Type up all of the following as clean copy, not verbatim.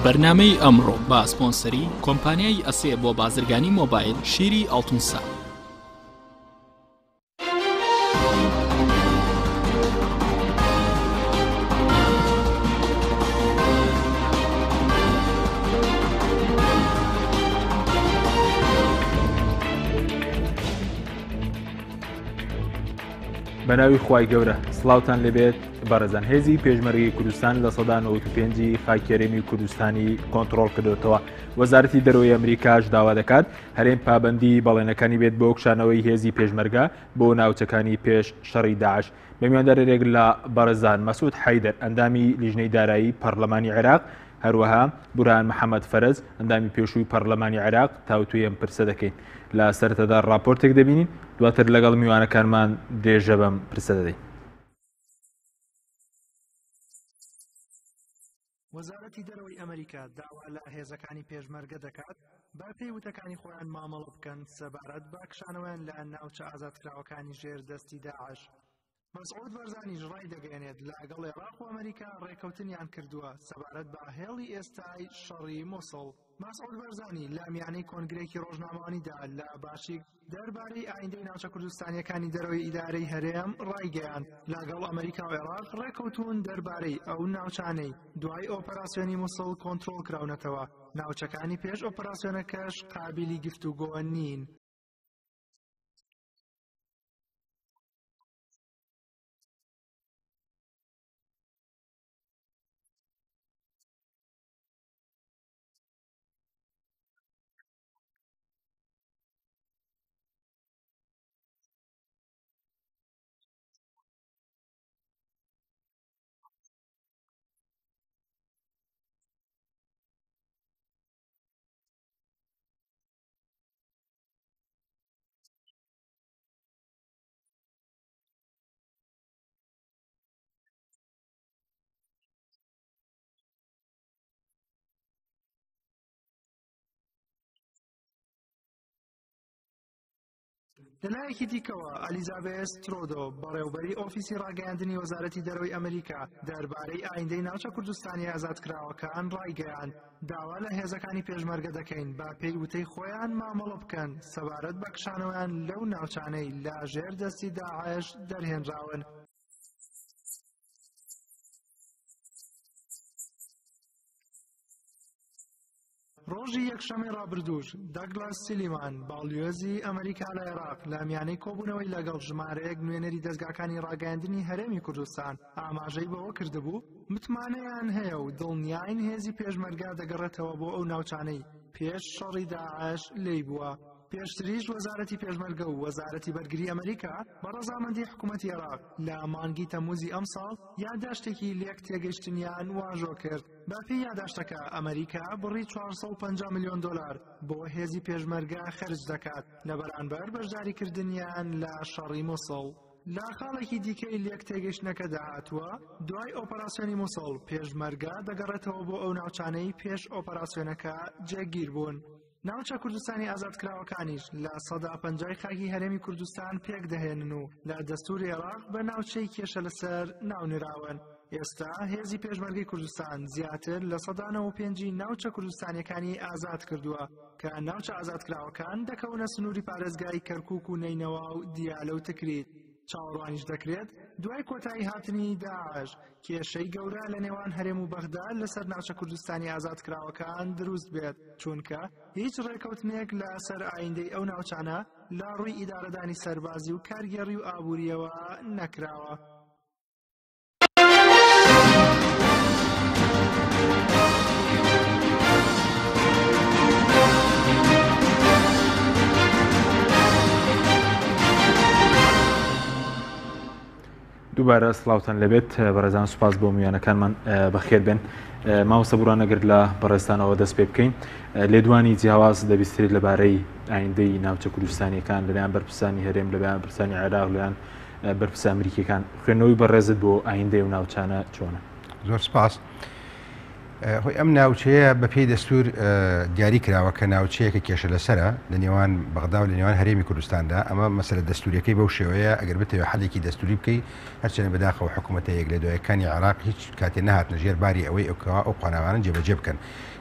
بەرنامەی ئەمڕۆ با سپۆنسەری کۆمپانیای ئەسێ بۆ بازرگانی مۆبایل شیری ئەڵتونسا. بەناوی خوای گەورە سڵاوتان لەبێت بەڕێزان. هێزی پێشمەرگی کوردستان لە سەدا 95 خاکێرەمی کوردستانی کۆنتڕۆڵ کردوتەوە. وەزارەتی دەرەوەی ئەمریکاش داوا دەکات هەرێم پابەندی بەڵێنەکانی بێت بۆ کشانەوەی هێزی پێشمەرگە بۆ ناوچەکانی پێش شەڕی داعش. بە میواندارێک لە بەڕێزان مەسعود حەیدەر ئەندامی لیژنەی دارایی پەرلەمانی عێراق، هەروەها بورهان محەممەد فەرەز ئەندامی پێشووی پەرلەمانی عێراق تاوتوی ئەم پرسە دەکەین. لە سەرەتادا ڕاپۆرتێک دەبینین، دواتر لەگەڵ میوانەکانمان درێژە بەم پرسە دەدەین. وەزارەتی دەرەوەی ئەمریکا داوا لە هێزەکانی پێشمەرگە دەکات با پێی وتەکانی خۆیان مامەڵە بکەن سەبارەت بە کشانەوەیان لە ناوچە ئازادکراوەکانی ژێر دەستی داعش. مەسعود بەرزانیش ڕای دەگەێنێت لەگەڵ عێراق و ئەمریکا ڕێکەوتنیان کردووە سەبارەت بە هێڵی ئێستای شەڕی مووسڵ. مەسعود بەرزانی لە میانەی کۆنگرێکی ڕۆژنامەوانیدا لە باشی دەربارەی ئایندەی ناوچە کوردستانیەکانی دەرەوەی ئیدارەی هەرێم ڕایگەیاند لەگەڵ ئەمریکا و عێراق ڕێکەوتون دەربارەی ئەو ناوچانەی دوای ئۆپەراسیۆنی مووسڵ کۆنتڕۆڵ کراونەتەوە. ناوچەکانی پێش ئۆپەراسیۆنەکەش قابلی گفتوگۆ نین. لەلایەکی دیکەوە ئەلیزابێت ترۆدۆ بەڕێوەبەری ئۆفیسی ڕاگەیاندنی وەزارەتی دەرەوەی ئەمریکا دەربارەی ئایندەی ناوچە کوردستانی ئازادکراوەکان ڕایگەیاند داوا لە هێزەکانی پێشمەرگە دەکەین با پێی وتەی خۆیان مامەڵە بکەن سەبارەت بە کشانەوەیان لەو ناوچانەی لە ژێر دەستی داعش دەرهێنراون. ڕۆژی یەکشەمەی ڕابردووش دەگلاس سیلیمان باڵیۆزی ئەمریکا لە عێراق لە میانەی کۆبوونەوەی لەگەڵ ژمارەیەک نوێنەری دەستگاکانی ڕاگەیاندنی هەرێمی کوردستان ئاماژەی بەوە کردبوو متمانەیان هەیە و دڵنیاین هێزی پێشمەرگە دەگەڕێتەوە بۆ ئەو ناوچانەی پێش شەڕی داعش لێی بووە. پێشتریش وەزارەتی پێشمەرگە و وەزارەتی بەرگری ئەمریکا بە ڕەزامەندی حکوومەتی عێراق لە مانگی تەمووزی ئەمساڵ یادداشتێکی لێک تێگەیشتنیان واژۆ کرد. بەپێی یادداشتەکە ئەمریکا بڕی 450 میلیۆن دۆلار بۆ هێزی پێشمەرگە خەرج دەکات لە بەرامبەر بەشداریکردنیان لە شەڕی مووسڵ. لە خاڵێکی دیکەی لێک تێگەیشتنەکە داهاتووە دوای ئۆپەراسیۆنی مووسڵ پێشمەرگە دەگەڕێتەوە بۆ ئەو ناوچانەی پێش ئۆپەراسیۆنەکە جێگیر بوون. ناوچە کوردستانی ئازادکراوەکانیش لە سەدا 50 خاکی هەرێمی کوردستان پێک دەهێنن و لە دەستوری عێراق بە ناوچەی کێشە لەسەر ناونراون. ئێستا هێزی پێشمەرگەی کوردستان زیاتر لە سەدا 95 ناوچە کوردستانیەکانی ئازاد کردووە کە ناوچە ئازادکراوەکان دەکەونە سنووری پارێزگای کەرکووک و نەینەوا و دیالە و تکریت. چاوەڕوانیش دەکرێت دوای کۆتایی هاتنی داعش کێشەی گەورە لە نێوان هەرێم و بەغدا لەسەر ناوچە کوردستانی ئازادکراوەکان دروست بێت چونکە هیچ ڕێکەوتنێک لە سەر ئایندەی ئەو ناوچانە لە ڕووی ئیدارەدانی سەربازی و کارگێڕی و ئابووریەوە نەکراوە. دووبارە سڵاوتان لەبێت بەڕێزان، سوپاس بۆ میوانەکانمان بەخێر بێن. مامۆستا بورهان ئەگەر لە بەڕێستانەوە دەست پێ بکەین لێدوانی جیاواز دەبیسترێت لەبارەی ئایندەی ناوچە کوردستانیەکان لەلایەن بەرپرسانی هەرێم لەلایەن بەرپرسانی عێراق لەلایەن بەرپرسە ئەمریکیەکان خوێندنەوەی بەڕێزت بۆ ئایندەی و ناوچانە چۆنە؟ زۆر سپاس. هۆی ئەم ناوچەیە بەپێی دەستور دیاری کراوە کە ناوچەیەکە کێشە لەسرە لە نێوان بەغدا و لە نێوان هەرێمی کوردستاندا ئەمە مەسەلە دەستوریەکەی بەو شێوەیە ئەگەر بتەوە حەلێکی دەستوری بکەیت هەرچەنە بەداخەوە حکوومەتە یەک لە دوایەکانی عێراق هیچ کاتێ نەهاتنە ژێر باری ئەوەی ئەو قۆناغانە جێبەجێ بکەن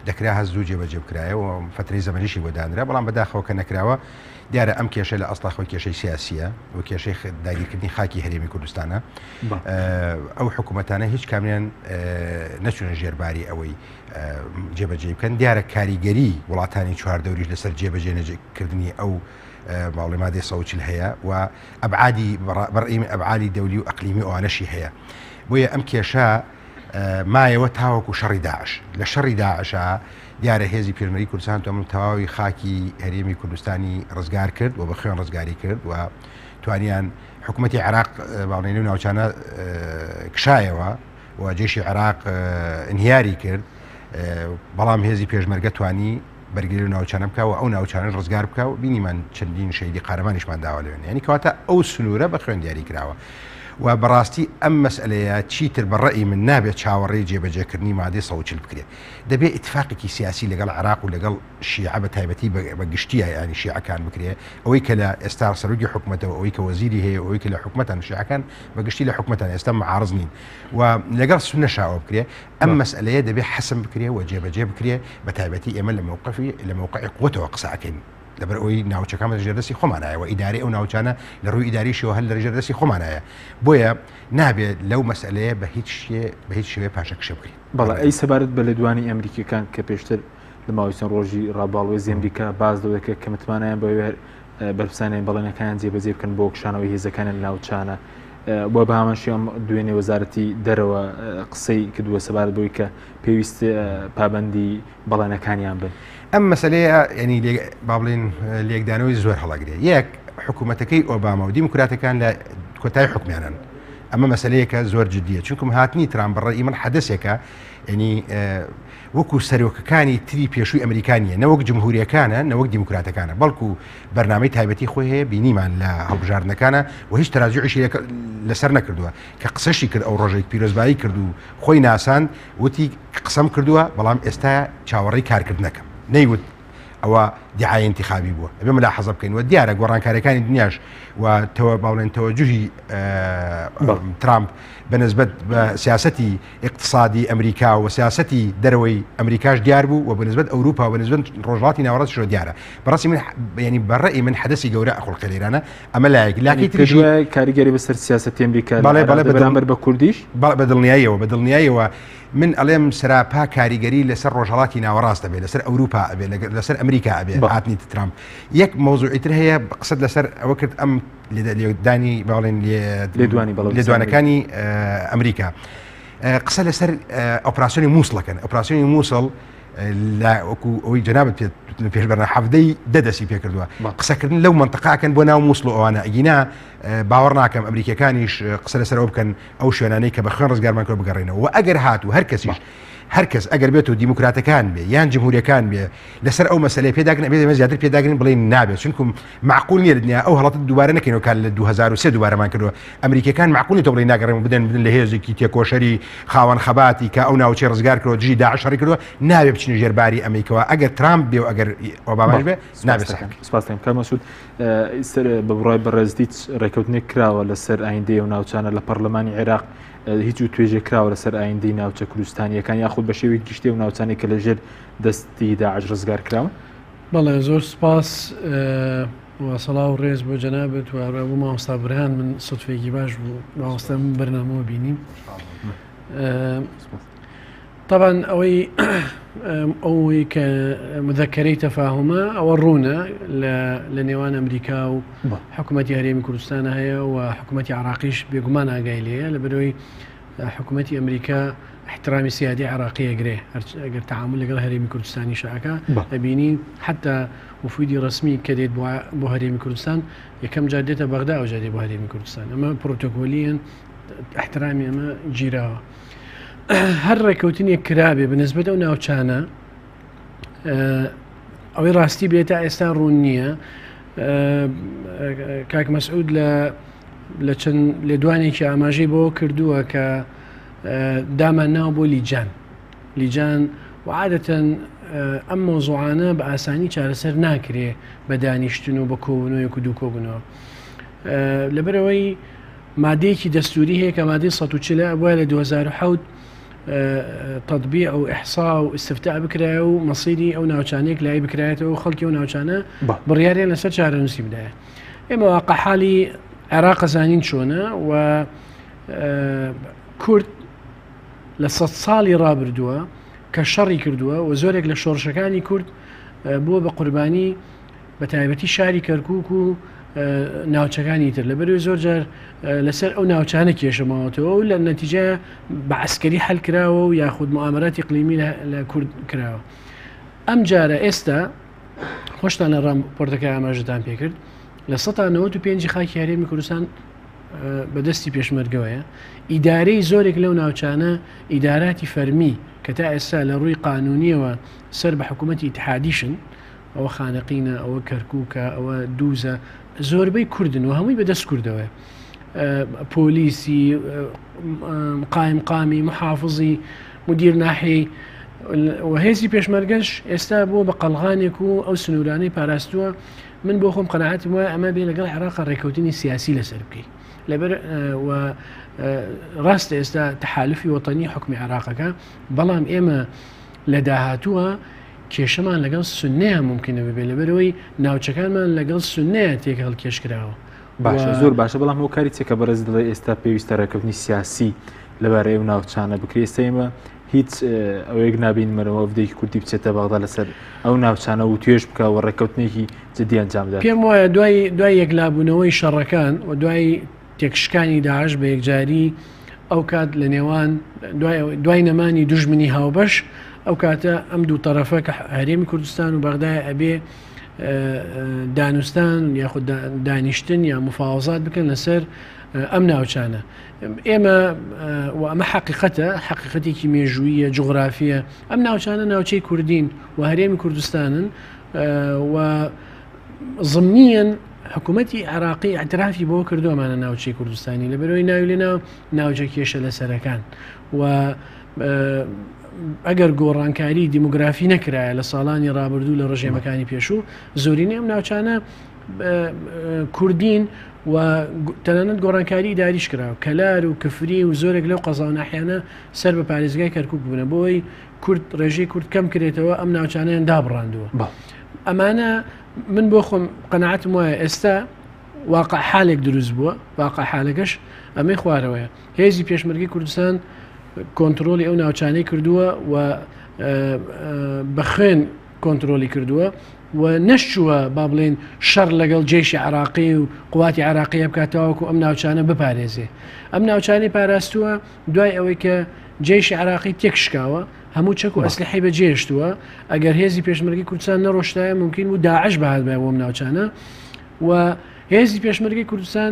دەکرا هەزوو جێبەجێ بکرایە و فترەی زەمەنیشی بۆ دانرا بەڵام بەداخەوە کە نەکراوە دیارە ئەم کێشە لە ئەسڵا خۆی کێشەی سیاسیە و کێشەی داگیرکردنی خاکی هەرێمی کوردستانە ئەو حکوومەتانە هیچ کامیان نەچونە ژێرباری ئەوەی جێبەجێ بکەن دیارە کاریگەری وڵاتانی چواردەوریش لەسەر جێبەجێ نەجێکردنی ئەو باڵێ مادەی سەوچل هەیە و ئەبعادی بەڕێمی ئەبعادی دەولی و ئەقلیمی ئەوانەشی هەیە بۆیە ئەم کێشە مایەوە تاوەکو شەڕی داعش لە شەڕی داعشە دیارە هێزی پێشمەری کوردستان تۆ من تەواوی خاکی هەرێمی کوردستانی ڕزگار کرد و بە خوێن ڕزگاری کرد و توانیان حکوومەتی عێراق باڵێنەی و ناوچانە کشایەوە و جێشی عێراق انهیاری کرد بەڵام هێزی پێشمەرگە توانی بەرگری و ناوچانە بکە و ئەو ناوچانە ڕزگار بکە و بینیمان چەندین شەیدی قارەمانیشمان داوا لەوێن یعنی کەواتە ئەو سنوورە بە خوێن دیاری کراوە و بەڕاستی ئەم مەسئلەیە چیتر بەڕێی من نابێت چاوەڕێی جێبەجێکردنی مادەی سەوچل بکرێت دەبێت ئیتفاقێکی سیاسی لەگەڵ عێراق و لەگەڵ شیعە بە تایبەتی بە گشتیە ینی شیعەکان بکرێت ئەوەی کە لە ئێستا سەرۆکی حکوومەتەوە ئەوەی کە وەزیری هەیە ئەوەی کە لە حکوومەتان شیعەکان بە گشتی لە حکوومەتان ئێستا معارض نین و لەگەڵ سونە شاوە بکرێت ئەم مەسئلەیە دەبێت حەسم بکرێت و جێبەجێ بکرێت بە تایبەتی ئێمە لە موقعی قوتەوە قسەکەین لەبەر ئەوی ناوچەکان لە ژێردەستی خۆمانایە و ئیداری ئەو ناوچانە لە ڕووی ئیداریشەوە هەل لە ژێردەستی خۆمانایە بۆیە نابێت لەو مەسئلەیە بە هیچ شێوەیە پاشەکشە بکرێت بەڵێ ئەی سەبارەت بە لێدوانی ئەمریکیەکان کە پێشتر لە ماوەی چەند ڕۆژی ڕاباڵۆزی ئەمریکا باز دەکرێت کە متمانیان بە بەرپرسانیان بەڵێنەکان جێبەجێ بکەن بۆ کشانەوەی هێزەکانیان ناوچانە بۆ بە هەمانشیان دوێنێ وەزارەتی دەرەوە قسەی کردووە سەبارەت بۆی کە پێویست پابەندی بەڵێنەکانیان بن ئەم مەسئلەیە ینی با بڵێن لێکدانەوەی زۆر هەڵەگرێت یەک حکوومەتەکەی ئۆباما و دیموکراتەکان لە کۆتای حکمیانن ئەمە مەسئلەیەکە زۆر جدیە چونکم هاتنی ترامپ بەڕێی من حەدەسێکە ینی وەکو سەرۆکەکانی تری پێشووی ئەمریکانیە نەوەک جمهوریەکانە نەوەک دیموکراتەکانە بەڵکو بەرنامەی تایبەتی خۆی هەیە بینیمان لە هەڵبژاردنەکانە و هیچ تەراجعیشی لەسەر نەکردووە کە قسەشی کرد ئەو ڕۆژێک پیرۆزبایی کرد و خۆی ناسان وتی قسەم کردووە بەڵام ئێستا چاوەڕێی کارکردنەکەم نەیوت ئەوە دیعای انتخابی بووە ئەبێ ملاحەزە بکەین و دیارە گۆڕانکاریەکانی دنیاش و باڵێن تەوەجوهی ترامپ بەنسبەت بە سیاسەتی اقتصادی ئەمریکا و سیاسەتی دەرەوەی ئەمریکاش دیار بوو و بەنسبەت ئەوروپا و بەنسبەت ڕۆژهڵاتی ناوەڕاستیشەوە دیارە بەڕاستی من ینی بەڕێی من حەدەسی گەورە ئەخڵقە لێرانە ئەمە لاکی تریژوە کاریگەری بەسەر سیاسەتی ئەمریکا بەرامبەر بە کوردیش بەدڵنیاییەوە من ئەڵێم سراپا کاریگەری لەسەر ڕۆژهڵاتی ناوەڕاستە بێ لەسەر ئەوروپا ئەبێ لەسەر ئەمریکا ئەبێ هاتنی ترامپ یەک مۆزوعیتر هەیە قسەت لەسەر ئەوە کرد ئەم لێدانی باڵێن لێدوانەکانی ئەمریکا قسە لەسەر ئۆپراسیۆنی مووسڵەکەن ئۆپراسیۆنی مووسڵ وەکو ئەوەی جەنابەت پێشبەرە حەفدەی دەدەسی پێکردووە قسەکردن لەو منطقەکەن بۆ ناو مووسڵ ئەوانە ئەگینا باوەڕ ناکەم ئەمریکەکانیش قسە لەسەر ئەو بکەن ئەو شوێنانەی کە بە خوێن ڕزگارمان کرد بگەڕێنەوە و ئەگەر هاتوو هەر کەسیش هەر کەس ئەگەر بێت و دیموکراتەکان بێ یان جمهوریەکان بێ لەسەر ئەو مەسەلەی پێداگرن ئەبێ زیاتر پێداگرن بڵێن نابێت چونکم معقول نییە دنیا ئەو هەڵەت دووبارە نەکەینەوە کار لە 2003 دووبارەمان کردووە ئەمریکەکان معقولی تۆ بڵێن ناگەڕێن بدەن لە هێزێکی تێکۆشەری خاوەن خەباتی کە ئەو ناوچەی ڕزگار کردەوە دژی داعش ڕێ کردووە نابێ بچینە ژێرباری ئەمریکەوە ئەگەر ترامپ بێ و ئەگەر ئۆباماش بێ نابێت سپاس دەکەم کاک مەسعود سەر بەڕای بەڕێزدیت ڕێکەوتنێک کراوە لەسەر ئایندەی و ناوچانە لە پەرلەمانی عێراق هیچ و توێژێ کراوە لەسەر ئایندەی ناوچە کوردستانیەکان یاخود بە شێوەی گشتی و ناوچانی کە لەژێر دەستی داعش ڕزگار کراوە بەڵێ زۆر سپاس وەسەڵا و ڕێز بۆ جەنابەت و بۆ مامۆستا برهان من سوتفێکی باش بوو مامۆستا من بەرنامەوە بینیم طبعا ئەوەی کە مذەکەرەی تەفاهمە ئەوە ڕوونە لە نێوان ئەمریکا و حکوومەتی هەرێمی کوردستانە هەیە و حکوومەتی عراقیش بێگومان ئاگای لێیە لە بەرەوەی حکوومەتی ئەمریکا احترامی سیادی عراقی ئەگرێ ئەگەر تعامل لەگەڵ هەرێمی کوردستانی شەکە ئەبینی حتا وفودی ڕسمی کە دێت بۆ هەرێمی کوردستان یەکەم جار دێتە بەغدا ئەو جادێ بۆ هەرێمی کوردستان ئەمە پرۆتۆکۆلیان احترامی ئەمە گیراوە هەر ڕێکەوتنێک کرابێ بەنسبەت ئەو ناوچانە ئەوەی ڕاستی بێتە ئێستا ڕوون نییە کاک مەسعود لە چەند لێدوانێکی ئاماژەی بۆ کردووە کە دامان ناو بۆ لیجان لیجان وعادەتەن ئەم مۆزوعانە بە ئاسانی چارەسەر ناکرێ بە دانیشتن و بە کۆبوونەوەیەک و دوو کۆبوونەوە لەبەرەوەی مادەیەکی دەستوری هەیە کە مادەی 140 بۆیە لە 2007 تطبیع و ئیحسا و استفتاء بکرایە و مەسیری ئەو ناوچانەیەک لای بکرایەتەوە و خەڵکی ئەو ناوچانە بڕیاریان لەسەر چارەنووسی بدایە. ئێمە واقع حالی عێراق زانین چۆنە و کورد لە 100 ساڵی ڕابردووە کە شەڕی کردووە و زۆرێک لە شۆڕشەکانی کورد بووە بە قوربانی بە تایبەتی شاری کەرکووک و ناوچەکانی تر لەبەرەوەی زۆر جار لەسەر ئەو ناوچانە کێشەماوەتەوە و لە نەتیجە بە عسکەری هەل کراوە و یاخود معامەراتی اقلیمی لە کورد کراوە. ئەم جارە ئێستا خۆشتان لە ڕاپۆرتەکە ئاماژەتان پێکرد لە 195 خاکی هەرێمی کوردستان بەدەستی پێشمەرگەوەیە ئیدارەی زۆرێک لەو ناوچانە ئیداراتی فەرمی کە تا ئێستا لە ڕووی قانونیەوە سەر بە حکوومەتی ئیتحادیشن ئەوە خانەقینە ئەوە کەرکووکە ئەوە دووزە زۆربەی کوردن و هەمووی بەدەست کوردەوە پۆلیسی قایمقامی محافظی مدیر ناحی و هێزی پێشمەرگەش ئێستا بۆ بە قەڵغانێک و ئەو سنوورانەی پاراستووە من بۆ خۆم قەناعەتم وایە ئەمە بێ لەگەڵ عێراق ڕێکەوتنی سیاسی لەسەر بکەیت لەبەر ڕاستە ئێستا تحالفی وەتەنی حکمی عێراقەکە بەڵام ئێمە لە داهاتووە کێشەمان لەگەڵ سونەیە ممکنە ببێ لەبەرەوەی ناوچەکانمان لەگەڵ سونەیە تێک هەڵکێش کراوە. باشە زۆر باشە بەڵام هەو کاری چێکە بەرز دڵێ ئێستا پێویستە ڕێکەوتنی سیاسی لەبارەی ئەو ناوچانە بکرێت ئێمە هیچ ئەوەیەک نبینمەرەوە ئەودەیەکی کوردی بچێتە بەغدا لەسەر ئەو ناوچانە و توێش بکە و ڕێکەوتنێکی جدی ئەنجامدا. پێم وایە دوای یەکلابوونەوەی شەڕەکان و دوای تێکشکانی داعش بە یەکجاری ئەو کات لە نێوان دوای نەمانی دوژمنی هاوبەش ئەو کاتە ئەم دوو تەرەفە کە هەرێمی کوردستان و بەغدای ئەبێ دانوستان یاخود دانیشتن یا مفاوەزات بکەن لەسەر ئەم ناوچانە. ئێمە ئەمە حقیقەتێکی مێژوویە جوغرافیە ئەم ناوچانە ناوچەی کوردین و هەرێمی کوردستانن و ضمنیاً حکوومەتی عێراقی اعترافی بۆ کردومانە ناوچەی کوردستانی لەبەرەوەی ناوی لێناو ناوچە کێشە لەسەرەکان و ئەگەر گۆڕانکاری دیموگرافی نەکرایە لە ساڵانی ڕابردوو لە ڕژێمەکانی پێشوو زۆرینەی ئەم ناوچانە کوردین و تەنانەت گۆڕانکاری داریش کراوە کەلار و کفری و زۆرێک لەو قەزا و ناحیانە سەر بە پارێزگای کەرکووک بوونە بۆی کورد ڕێژەی کورد کەم کرێتەوە ئەم ناوچانەیان دابڕاندووە. ئەمانە من بۆ خۆم قەناعەتم وایە ئێستا واقع حالێک دروست بووە واقع حالەکەش ئەمەی خوارەوەیە هێزی پێشمەرگەی کوردستان کۆنتترۆلی ئەو ناوچانەی کردووە و بە خوێن کۆنتترۆلی کردووە و نەشووە با بڵێن شەڕ لەگەڵ جێشی عراقی و قواتی عراقیە بکاتەوەکو ئەم ناوچانە بپارێزێ ئەم ناوچانی پاراستووە دوای ئەوەی کە جێشی عراقی تێکشکاوە هەموو چەک و ئەسلحەی بەجێشتووە ئەگەر هێزی پێشمەرگی کوردستان نەڕۆشتایە ممکن و داعش بەهات بە بۆم ناوچانە و هێزی پێشمەرگی کوردستان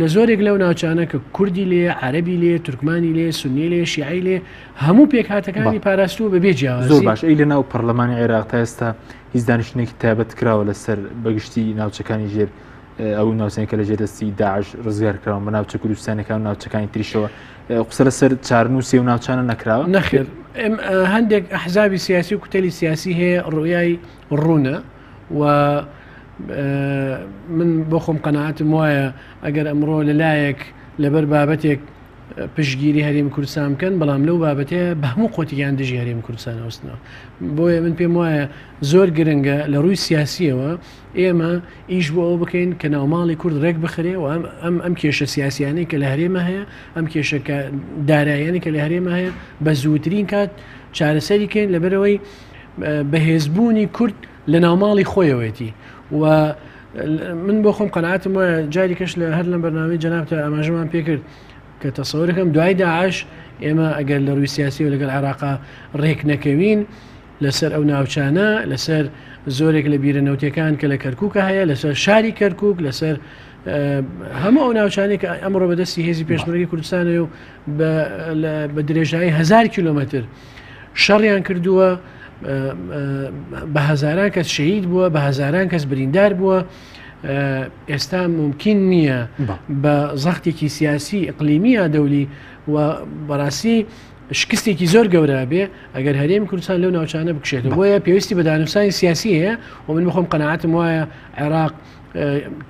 لە زۆرێک لەو ناوچانە کە کوردی لێ عەرەبی لێ تورکمانی لێ سونی لێ شیعی لێ هەموو پێکهاتەکانی پاراستووە بەبێ جیاوازی. زۆر باش ئەی لە ناو پەرلەمانی عێراق تا ئێستا هیچ دانیشتێکی تایبەت کراوە لەسەر بەگشتی ناوچەکانی ژێر ئەو ناوچەکە لە ژێردەستی داعش ڕزگار کراوە بە ناوچە کوردستانەکان و ناوچەکانی تریشەوە قسە لەسەر چارنووسی و ناوچانە نەکراوە نەخێر هەندێک ئەحزابی سیاسی و کوتەلی سیاسی هەیە ڕوویای ڕوونە و من بۆ خۆم قەناعەتم وایە ئەگەر ئەمڕۆ لەلایەک لەبەر بابەتێک پشتگیری هەرێمی کوردستان بکەن بەڵام لەو بابەتەیە بە هەموو قۆتییان دژی هەرێمی کوردستان ئەوستنەوە بۆیە من پێم وایە زۆر گرنگە لە ڕووی سیاسیەوە ئێمە ئیش بۆ ئەو بکەین کە ناوماڵی کورد ڕێک بخرێ و ئەم کێشە سیاسیانەی کە لە هەرێمە هەیە ئەم کێشەکە داراییانی کە لە هەرێمە هەیە بە زووترین کات چارەسەری کەین لەبەرەوەی بەهێزبوونی کورد لە ناوماڵی خۆیەوەتی و من بۆ خۆم قەناعەتم وایە جاری کەش لە هەر لەم بەرنامەی جەنابتە ئاماژەمان پێکرد کە تەسەوورەکەم دوای داعش ئێمە ئەگەر لە ڕووی سیاسی و لەگەڵ عێراقا ڕێک نەکەوین لەسەر ئەو ناوچانە لەسەر زۆرێک لە بیرەنەوتیەکان کە لە کەرکووکە هەیە لەسەر شاری کەرکووک لەسەر هەموو ئەو ناوچانێک کە ئەمڕۆ بەدەستی هێزی پێشمەرگی کوردستانە و بە درێژایی 1000 کیلۆمەتر شەڕیان کردووە بە هەزاران کەس شەهید بووە بە هەزاران کەس بریندار بووە ئێستا ممکن نییە بە زەختێکی سیاسی ئەقلیمیە دەولی و بەڕاستی شکستێکی زۆر گەورە بێ ئەگەر هەرێمی کوردستان لەو ناوچانە بکشێتەوە بۆیە پێویستی بە دانووسانی سیاسی هەیە و من بخۆم قەناعەتم وایە عێراق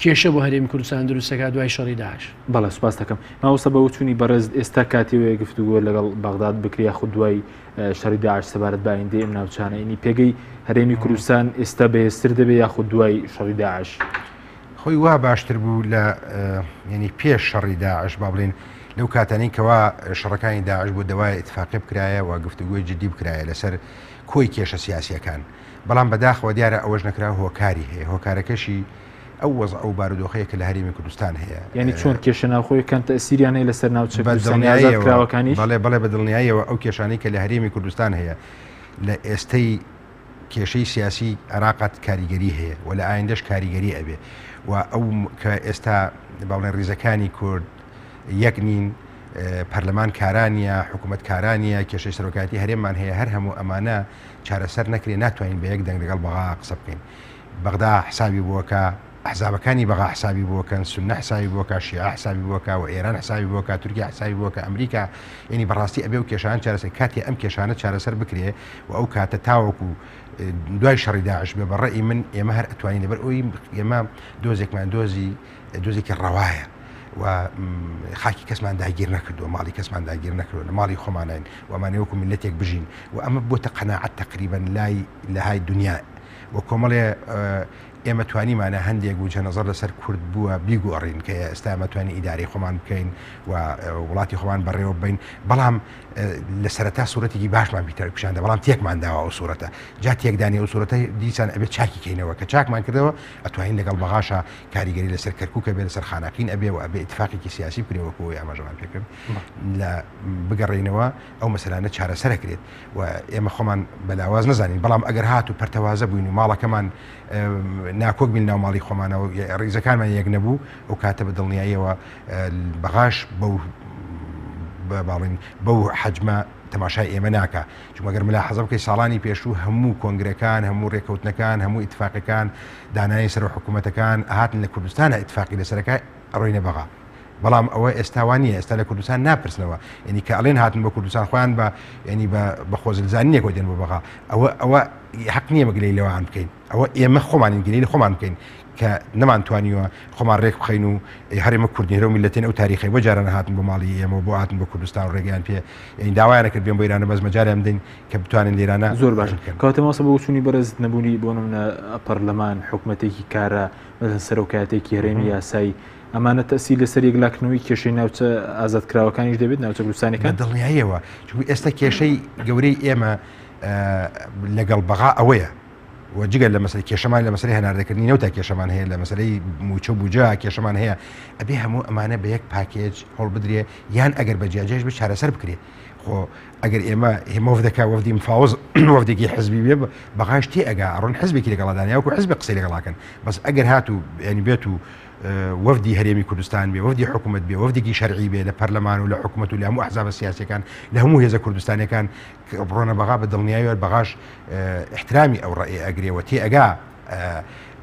کێشە بۆ هەرێمی کوردستان دروستەکە دوای شەڕی داعش. بەڵێ سوپاس دەکەم. ماوەستا بە وچوونی بەڕێز ئێستا کاتیوەیە گفتوگۆ لەگەڵ بەغداد بکرێ خود دوای شەڕی داعش سەبارەت بە ئایندەی ئەم ناوچانە ینی پێگەی هەرێمی کوردستان ئێستا بەهێزتر دەبێت یاخود دوای شەڕی داعش؟ خۆی وا باشتر بوو لە ینی پێش شەڕی داعش با بڵێن لەو کاتانی کەوا شەڕەکانی داعش بۆ دەوای ئیتفاقی بکرایە و گفتوگۆی جدی بکرایە لەسەر کۆی کێشە سیاسیەکان، بەڵام بەداخەوە دیارە ئەوەش نەکرا هۆکاری هەیە، هۆکارەکەشی ئەو وەز ئەو بارودۆخەیە کە لە هەرێمی کوردستان هەیە. ینی چۆن کێشە ناوخۆیەکان تەسیریان هەیە لەسەر ناوچەکراوەکانیش؟ بەڵێ بە دڵنیاییەوە ئەو کێشانەی کە لە هەرێمی کوردستان هەیە لە ئێستەی کێشەی سیاسی عێراقات کاریگەری هەیە و لە ئایندەش کاریگەری ئەبێ و ئەو کە ئێستا باڵێن ڕیزەکانی کورد یەک نین، پەرلەمان کارانیە، حکوومەت کارانیە، کێشەی سەرۆکاتی هەرێممان هەیە، هەر هەموو ئەمانە چارەسەر نەکرێ ناتوانین بە یەک دەنگ لەگەڵ بەغا قسە بکەین. بەغدا حسابی بووەکە، حزابەکانی بەغا حسابی بووەکەن، سونە حسابی بووەکە، شیعە حسابی بووەکە و ئێران حسابی بووەکە، تورکیا حسابی بووەکە، ئەمریکا، ینی بەڕاستی ئەبێ و کێشان چارەسەر کاتی ئەم کێشانە چارەسەر بکرێ و ئەو کاتە تاوەکو دوای شەڕی داعش بێ بەڕێی من ئێمە هەر ئەتوانین لەبەر ئەوی ئێمە دۆزێکمان دۆزێکی ڕەوایە و خاکی کەسمان داگیر نەکردووە، ماڵی کەسمان داگیر نەکردووە، لە ماڵی خۆمانین و ئەمانەوەکو میلەتێک بژین و ئەمە بۆتە قەناعەت تقریبەن لە های دنیا و کۆمەڵێ ئێمە توانیمانە هەندێک و جەنەزەر لەسەر کورد بووە بیگۆڕین کە ئێستا ئەمەتوانی ئیداری خۆمان بکەین و وڵاتی خۆمان بەڕێوە بین، بەڵام لە سەرەتا سوورەتێکی باشمان بیتەر پیشاندا، بەڵام تێکمان داوە ئەو سوورەتە، جا تێکدانی ئەو سوورەتە دیسان ئەبێت چاکی کەینەوە کە چاکمان کردەوە ئەتوانین لەگەڵ بەغاشە کاریگەری لەسەر کەرکووکە بێ لەسەر خاناقین ئەبێ و ئەبێ ئیتفاقێکی سیاسی بکرێەوەکەوەی ئاماژەمان پێکرد لە بگەڕێنەوە ئەو مەسەلانە چارەسەرەکرێت و ئێمە خۆمان بەلاواز نەزانین، بەڵام ئەگەر هات و پەرتەوازە بووین و ماڵەکەمان ناکۆک بین ناو ماڵی خۆمانەوە ڕیزەکانمان یەک نەبوو ئەو کاتە بە دڵنیاییەوە بەغاش باڵین بەو حەجمە تەماشای ئێمە ناکە، چونمەگەر ملا حەزە بکەی ساڵانی پێشوو هەموو کۆنگرەکان، هەموو ڕێکەوتنەکان، هەموو ئیتفاقەکان، دانایی سەر حکوومەتەکان ئاهاتن لە کوردستانە ئیتفاقی لەسەرەکە ئەڕۆینە بەغا، بەڵام ئەوە ئێستاوانیە، ئێستا لە کوردستان ناپرسنەوە، ینی کە ئەڵێن هاتن بە کوردستان خۆیان بە ینی بە خۆزلزانینێک دێن بۆ بەغا، ئەوە حەق نییە مەگلەی لەوان بکەین، ئەوە ئێمە خۆمان گلەی خۆمان بکەین کە نەمانتوانیوە خۆمان ڕێک بخەین و هەرێمە کوردنیێرە و میلەتێن ئەو تاریخی بۆ جاران هاتن بۆ ماڵی ئێمە بۆ هاتن بە کوردستان و ڕێگەیان پێ داوایانە کرد بێن بۆ ئێرانە بەس مەجاریان بدەین کە بتوانین لێرانە زۆر باش کەواتە ماسە بە وچوونی بەرز نەبوونی بۆ نمونە پەرلەمان حکوومەتێکی کارە سەرۆکایەتێکی هەرێمی یاسایی ئەمانە تەسی لەسەر یەکلاکنەوەی کێشەی ناوچە ئازادکراوەکانیش دەبێت ناوچە کوردستانیەکان دڵنیاییەوە، چونکە ئێستا کێشەی گەورەی ئێمە لەگەڵ بەغا ئەوەیە و جگەل لە مەسەلەی کێشەمان لە مەسەلەی هەناردەکردنی نەوتا کێشەمان هەیە، لە مەسەلەی موچە بووجا کێشەمان هەیە، ئەبێ هەموو ئەمانە بە یەک پاکێج هەڵ بدرێ یان ئەگەر بەجیاجێش بە چارەسەر بکرێ. خۆ ئەگەر ئێمە هێمەوەدەکە وەفدی مفاوز وەفدێکی حزبی بێ بەغاش تێ ئەگا ڕۆن حزبێکی لەگەڵدانیا وەکو حزب قسەی لەگەڵاکەن، بەس ئەگەر هاتوو ینی بێت و وەفدی هەرێمی کوردستان بێ، وەفدی حکوومەت بێ، وەفدێکی شەرعی بێ لە پەرلەمان و لە حکوومەت و لە هەموو ئەحزاب سیاسیەکان لە هەموو هێزە کوردستانیەکان بڕۆنە بەغا بە دڵنیاییەوە بەغاش احترامی ئەو ڕێی ئەگرێەوە تێ ئەگا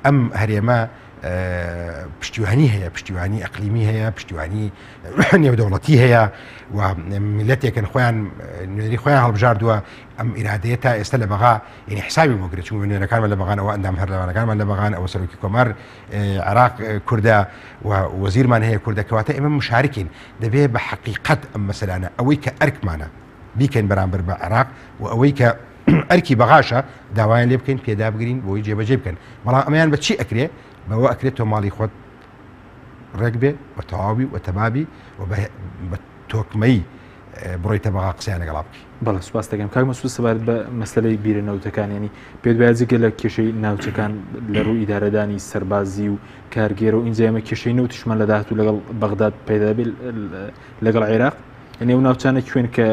ئەم هەرێمە پشتیوانی هەیە، پشتیوانی ئەقلیمی هەیە، پشتیوانی نێودەوڵەتی هەیە و میلەتێکن خۆیان نوێنەری خۆیان هەڵبژاردووە ئەم ئیرادەیە تا ئێستا لە بەغا ینی حسابی بۆگرێت، چون نوێنەکانمان لە بەغانەوە ئەندام هەرلەوانەکانمان لە بەغان ئەوە سەرۆکی کۆمار عێراق کوردە و وەزیرمان هەیە کوردە، کەواتە ئێمە مشارکین، دەبێت بە حەقیقەت ئەم مەسەلانە ئەوەی کە ئەرکمانە بیکەین بەرامبەر بە عێراق و ئەوەی کە ئەرکی بەغاشە داوایان لێ بکەین پێدا بگرین بۆی جێبەجێ بکەن، بەڵام ئەمەیان بە چی ئەکرێ؟ بەوە ئەکرێت تۆ ماڵی خۆت ڕێک بێ و تەواوی و تەبابی و بە تۆکمەی بڕۆیتە بەغا قسەیان لەگەڵا بکەی. بەڵێ سوپاس دەکەم کاک مەسعود سەبارەت بە مەسەلەی بیرەنەوتەکان، ینی پێت وایە جگە لە کێشەی ناوچەکان لە ڕووی ئیدارەدانی سەربازی و کارگێرە و ئینجا ئێمە کێشەی نەوتیشمان لە داهاتوو لەگەڵ بەغداد پەیدا بێت لەگەڵ عێراق، یعنی ئەو ناوچانە کوێن کە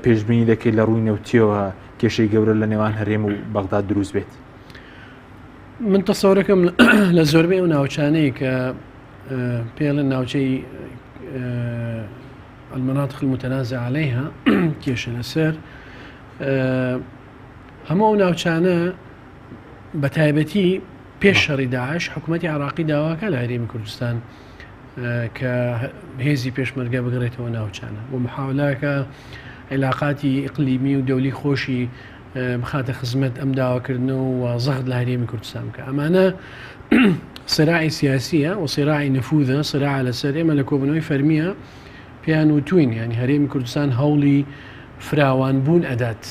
پێشبینی دەکەی لە ڕووی نەوتیەوە کێشەی گەورە لە نێوان هەرێم و بەغداد دروست بێت؟ من تەسەورەکەم لە زۆربەی ئەو ناوچانەی کە پێڵێن ناوچەی المناطق المتنازع عليها کێشە لەسەر هەموو ئەو ناوچانە بە تایبەتی پێش شەڕی داعش حکوومەتی عێراقی داواکە لە هەرێمی کوردستان کە هێزی پێشمەرگە بگڕێتەوە ناوچانە و محاولەکە علاقاتی ئیقلیمی و دەولی خۆشی بخاتە خزمەت ئەم داواکردنەوە و زەخت لە هەرێمی کوردستان بکە. ئەمانە صراعی سیاسیە و صراعی نفوذە، صراع لەسەر ئێمە لە کۆبنەوەی فەرمیە پێیان وتوین، ینی هەرێمی کوردستان هەوڵی فراوانبوون ئەدات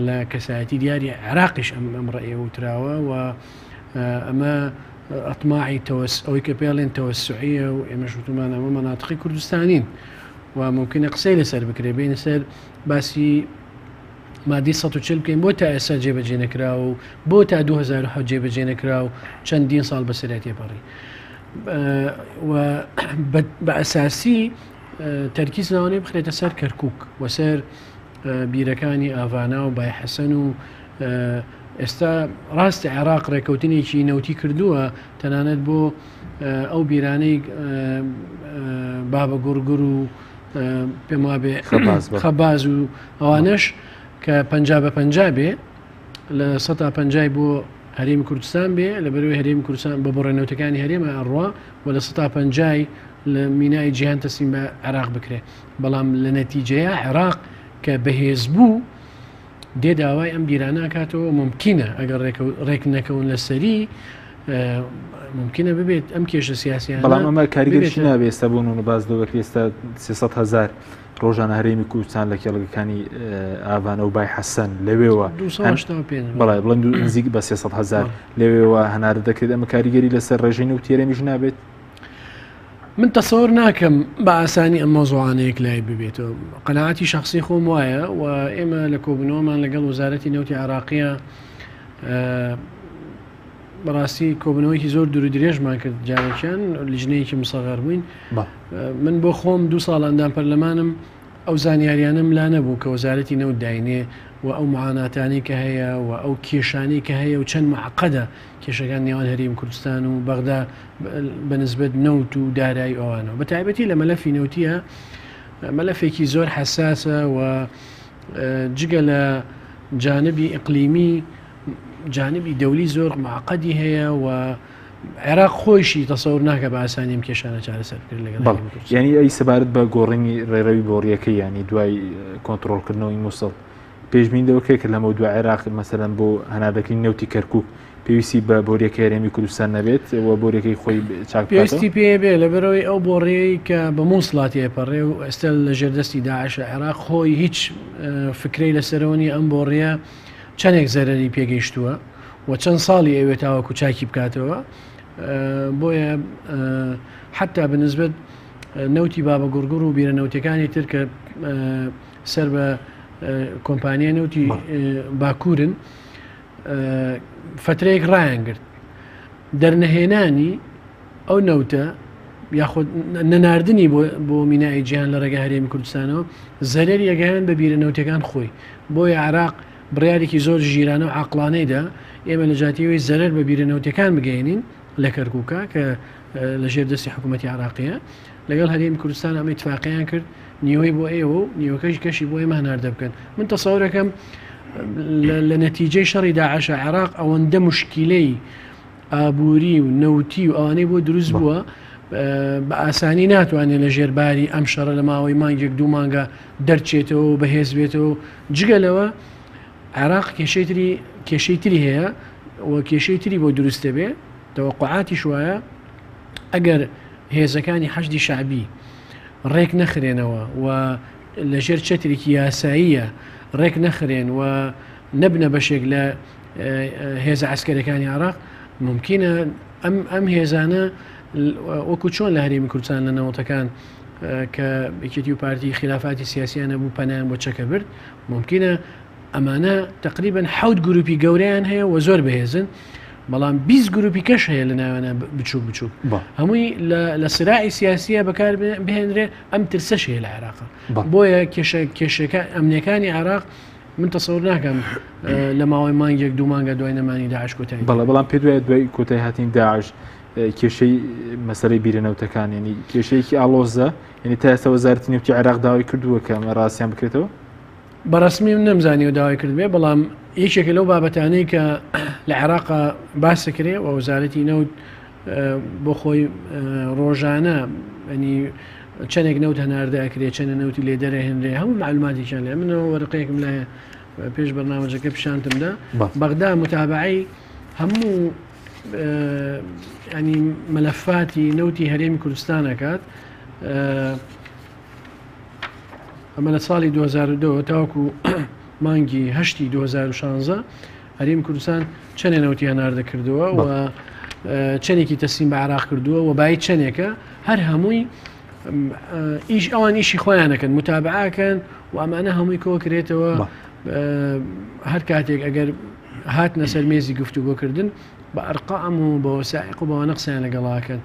لە کەسایەتی دیاری عێراقیش ئەم ڕێیە وتراوە و ئەمە ئەطماعی ئەوەی کە پێڵێن تەوەسعیە و ئێمەش وتمان ئەمە مەناطقی کوردستانین و ممکنە قسەی لەسەر بکرێ بینە سەر باسی مادی 140 بکەین بۆ تا ئێستا جێبەجێ نەکراوە و بۆ تا 2007 جێبەجێ نەکراو چەندین ساڵ بەسەرەتی پەڕی و بە ئەساسی تەرکیز ناوانەی بخرێتە سەر کەرکووک و سەر بیرەکانی ئاڤانە و بای حەسەن و ئێستا ڕاستی عێراق ڕێکەوتنێکی نەوتی کردووە تەنانەت بۆ ئەو بیرانەی بابە گوڕگر و پێم وابێ خەباز و ئەوانەش کە 50 بێ لە 150 بۆ هەرێمی کوردستان بێ لە بەروی هەرێمی کوردستان بە بڕێنەوتەکانی هەرێمە ئەڕوا و لە 150 لە مینای جیهان تەسلیم بە عێراق بکرێ. بەڵام لە نەتیجەیە عێراق کە بەهێز بوو دێ داوای ئەم بیرانە کاتەوە ممکنە ئەگەر ڕێک نەکەون لەسەری ممکنە ببێت ئەم کێشە سیاسیان. بەڵام ئەمە کاریگەریشی نابێ ئێستا بوون و باز دەوە ئێستا 300,000 ڕۆژانە هەرێمی کوردستان لە کێڵگەکانی ئاڤانە و بای حەسەن لەوێەوە بەڵای بڵند و نزیک بە 300,000 لەوێەوە هەنار دەکرێت ئەمە کاریگەری لەسەر ڕێژین و تێرەمیش نابێت. من تەسەوەر ناکەم بە ئاسانی ئەم مۆزوعانەیەک لای ببێتەوە. قەناعەتی شخصی خۆم وایە و ئێمە لە کۆبنەوەمان لەگەڵ وەزارەتی نەوتی عێراقیە بەڕاستی کۆبنەوەیکی زۆر دوور درێژمان کرد جارێکیان لیژنەیەکی مسەغەر بووین. من بۆ خۆم 2 ساڵاندان پەرلەمانم ئەو زانیاریانم لا نەبوو کە وەزارەتی نەوت داینێ و ئەو معاناتانی کە هەیە و ئەو کێشانی کە هەیە و چەند معقەدە کێشەکان نێوان هەرێمی کوردستان و بەغدا بەنسبەت نەوت و دارایی ئەوانەوە بە تایبەتی لە مەلەفی نەوتیە مەلەفێکی زۆر حساسە و جگە لە جانبی ئیقلیمی جانبی دەولی زۆر معقەدی هەیە و عێراق خۆشی تەسەوور ناکە بە ئاسانی ئەم کێشانە چارەسەر کرد لەگەڵ. یعنی ئەی سەبارەت بە گۆڕینی ڕێڕەوی بۆڕیەکەی ینی دوای کۆنتترۆلکردنەوەی مووسڵ پێشبینیەوەکەی کرد لەمە دوای عێراق مەسەرەن بۆ هەناردەکەی نەوتی کەرکووک پێویستی بە بۆریەکە هەرێمی کوردستان نەبێت و بۆریەکەی خۆی پێویستی پێ بێ لەبەرەوەی ئەو بۆڕێی کە بە مووسڵاتی پەڕێ و ئێستا لە ژێردەستی داعشە عێراق خۆی هیچ فکرەی لەسەرەوەنی ئەم بۆڕێە چەندێک زەرەری پێگەیشتووە و چەند ساڵی ئەوێتاوە کوچاکی بکاتەوە بۆیە حتا بنسبت نەوتی بابە گوڕگر و بیرەنەوتەکانی تر کە سەر بە کۆمپانیای نەوتی باکوورن فترەیەک ڕایانگرت دەرنەهێنانی ئەو نەوتە یاخود نەناردنی بۆ مینای جیهان لە ڕێگە هەرێمی کوردستانەوە زەرەری ئەگەیان بە بیرەنەوتەکان خۆی بۆیە عێراق بڕیارێکی زۆر ژیرانە و عاقلانەیدا ئێمە لە جاتیەوەی زەرەر بە بیرەنەوتەکان بگەێنین لە کەرکووکە کە لە ژێردەستی حکوومەتی عێراقیە لەگەڵ هەرێمی کوردستان ئەمە اتفاقیان کرد نیوەی بۆ ئێوە و نیوەکەش کەشی بۆ ئێمە هەناردە بکەن. من تەسەوورەکەم لە نەتیجەی شەڕی داعشە عێراق ئەوەندە مشکیلەی ئابووری و نەوتی و ئەوانەی بۆ دروست بووە بە ئاسانی ناتوانێت لە ژێرباری ئەم شەڕە لە ماوەی مانگێک 2 مانگە دەرچێتەوە و بەهێز بێتەوە. جگەلەوە عێراق کێشەی تری هەیە و کێشەی تری بۆ دروستە بێ تەوەقعاتی شوایە ئەگەر هێزەکانی حەشدی شعبی ڕێک نەخرێنەوە و لەژێر چەترێکی یاساییە ڕێک نەخرێن و نەبنە بەشێک لە هێزە عەسکەرەکانی عێراق ممکنە ئەم هێزانە وەکو چۆن لە هەرێمی کوردستان لە نەوەتەکان کە یەکێتی و پارتی خلافاتی سیاسیانە بوو پەنایان بۆ چەکە برد ممکنە ئەمانە تقریبا 7 گروپی گەورەیان هەیە و زۆر بەهێزن بەڵام 20 گروپی کەش هەیە لە ناوانە بچوو هەمووی لە سراعی سیاسیە بەکار بهێنرێ ئەم ترسەش هەیە لە عێراق بۆیە کێشەکە ئەمنیەکانی عێراق من تەسەوور ناکەم لە ماوەی مانگێک 2 مانگە دوای نەمانی داعش کۆتایی بەڵام پێ دوای کۆتایی هاتین داعش کێشەی مەسەلەی بیرەنەوتەکان ینی کێشەیەکی ئالۆزە ینی تا ئێستا وەزارەتی نەوتی عێراق داوای کردووە کە ئەمە ڕاستیان بکرێتەوە بەڕسمی نەمزانی و داوای کرد بێ بەڵام یەکێکە لەو بابەتانەی کە لە عێراقا باسەکرێ و وەزارەتی نەوت بۆ خۆی ڕۆژانە ینی چەندێک نەوت هەناردەکرێت چەند نەوتی لێ دەرەهێنرێ هەموو معلوماتیشان لێ منەوە وەرقەیەکم لایە پێش بەرنامەجەکە پیشانتمدا بەغدا متابعی هەموو ینی مەلەفاتی نەوتی هەرێمی کوردستانەکات ئەمە لە ساڵی 2002 تاوەکو مانگی هەشتی 2016 هەرێمی کوردستان چەندێ نەوتی هەناردەکردووە و چەندێکی تەسلیم بە عێراق کردووە و بای چەندێکە هەر هەمووی ئەوان ئیشی خۆیانەکەن متابعاکەن و ئەمانە هەمووی کۆ کرێتەوە هەر کاتێک ئەگەر هاتنە سەر مێزی گفتوگۆکردن بە ئەرقام و بە وەسائق و بەوە نەقسەیان لەگەڵاکەن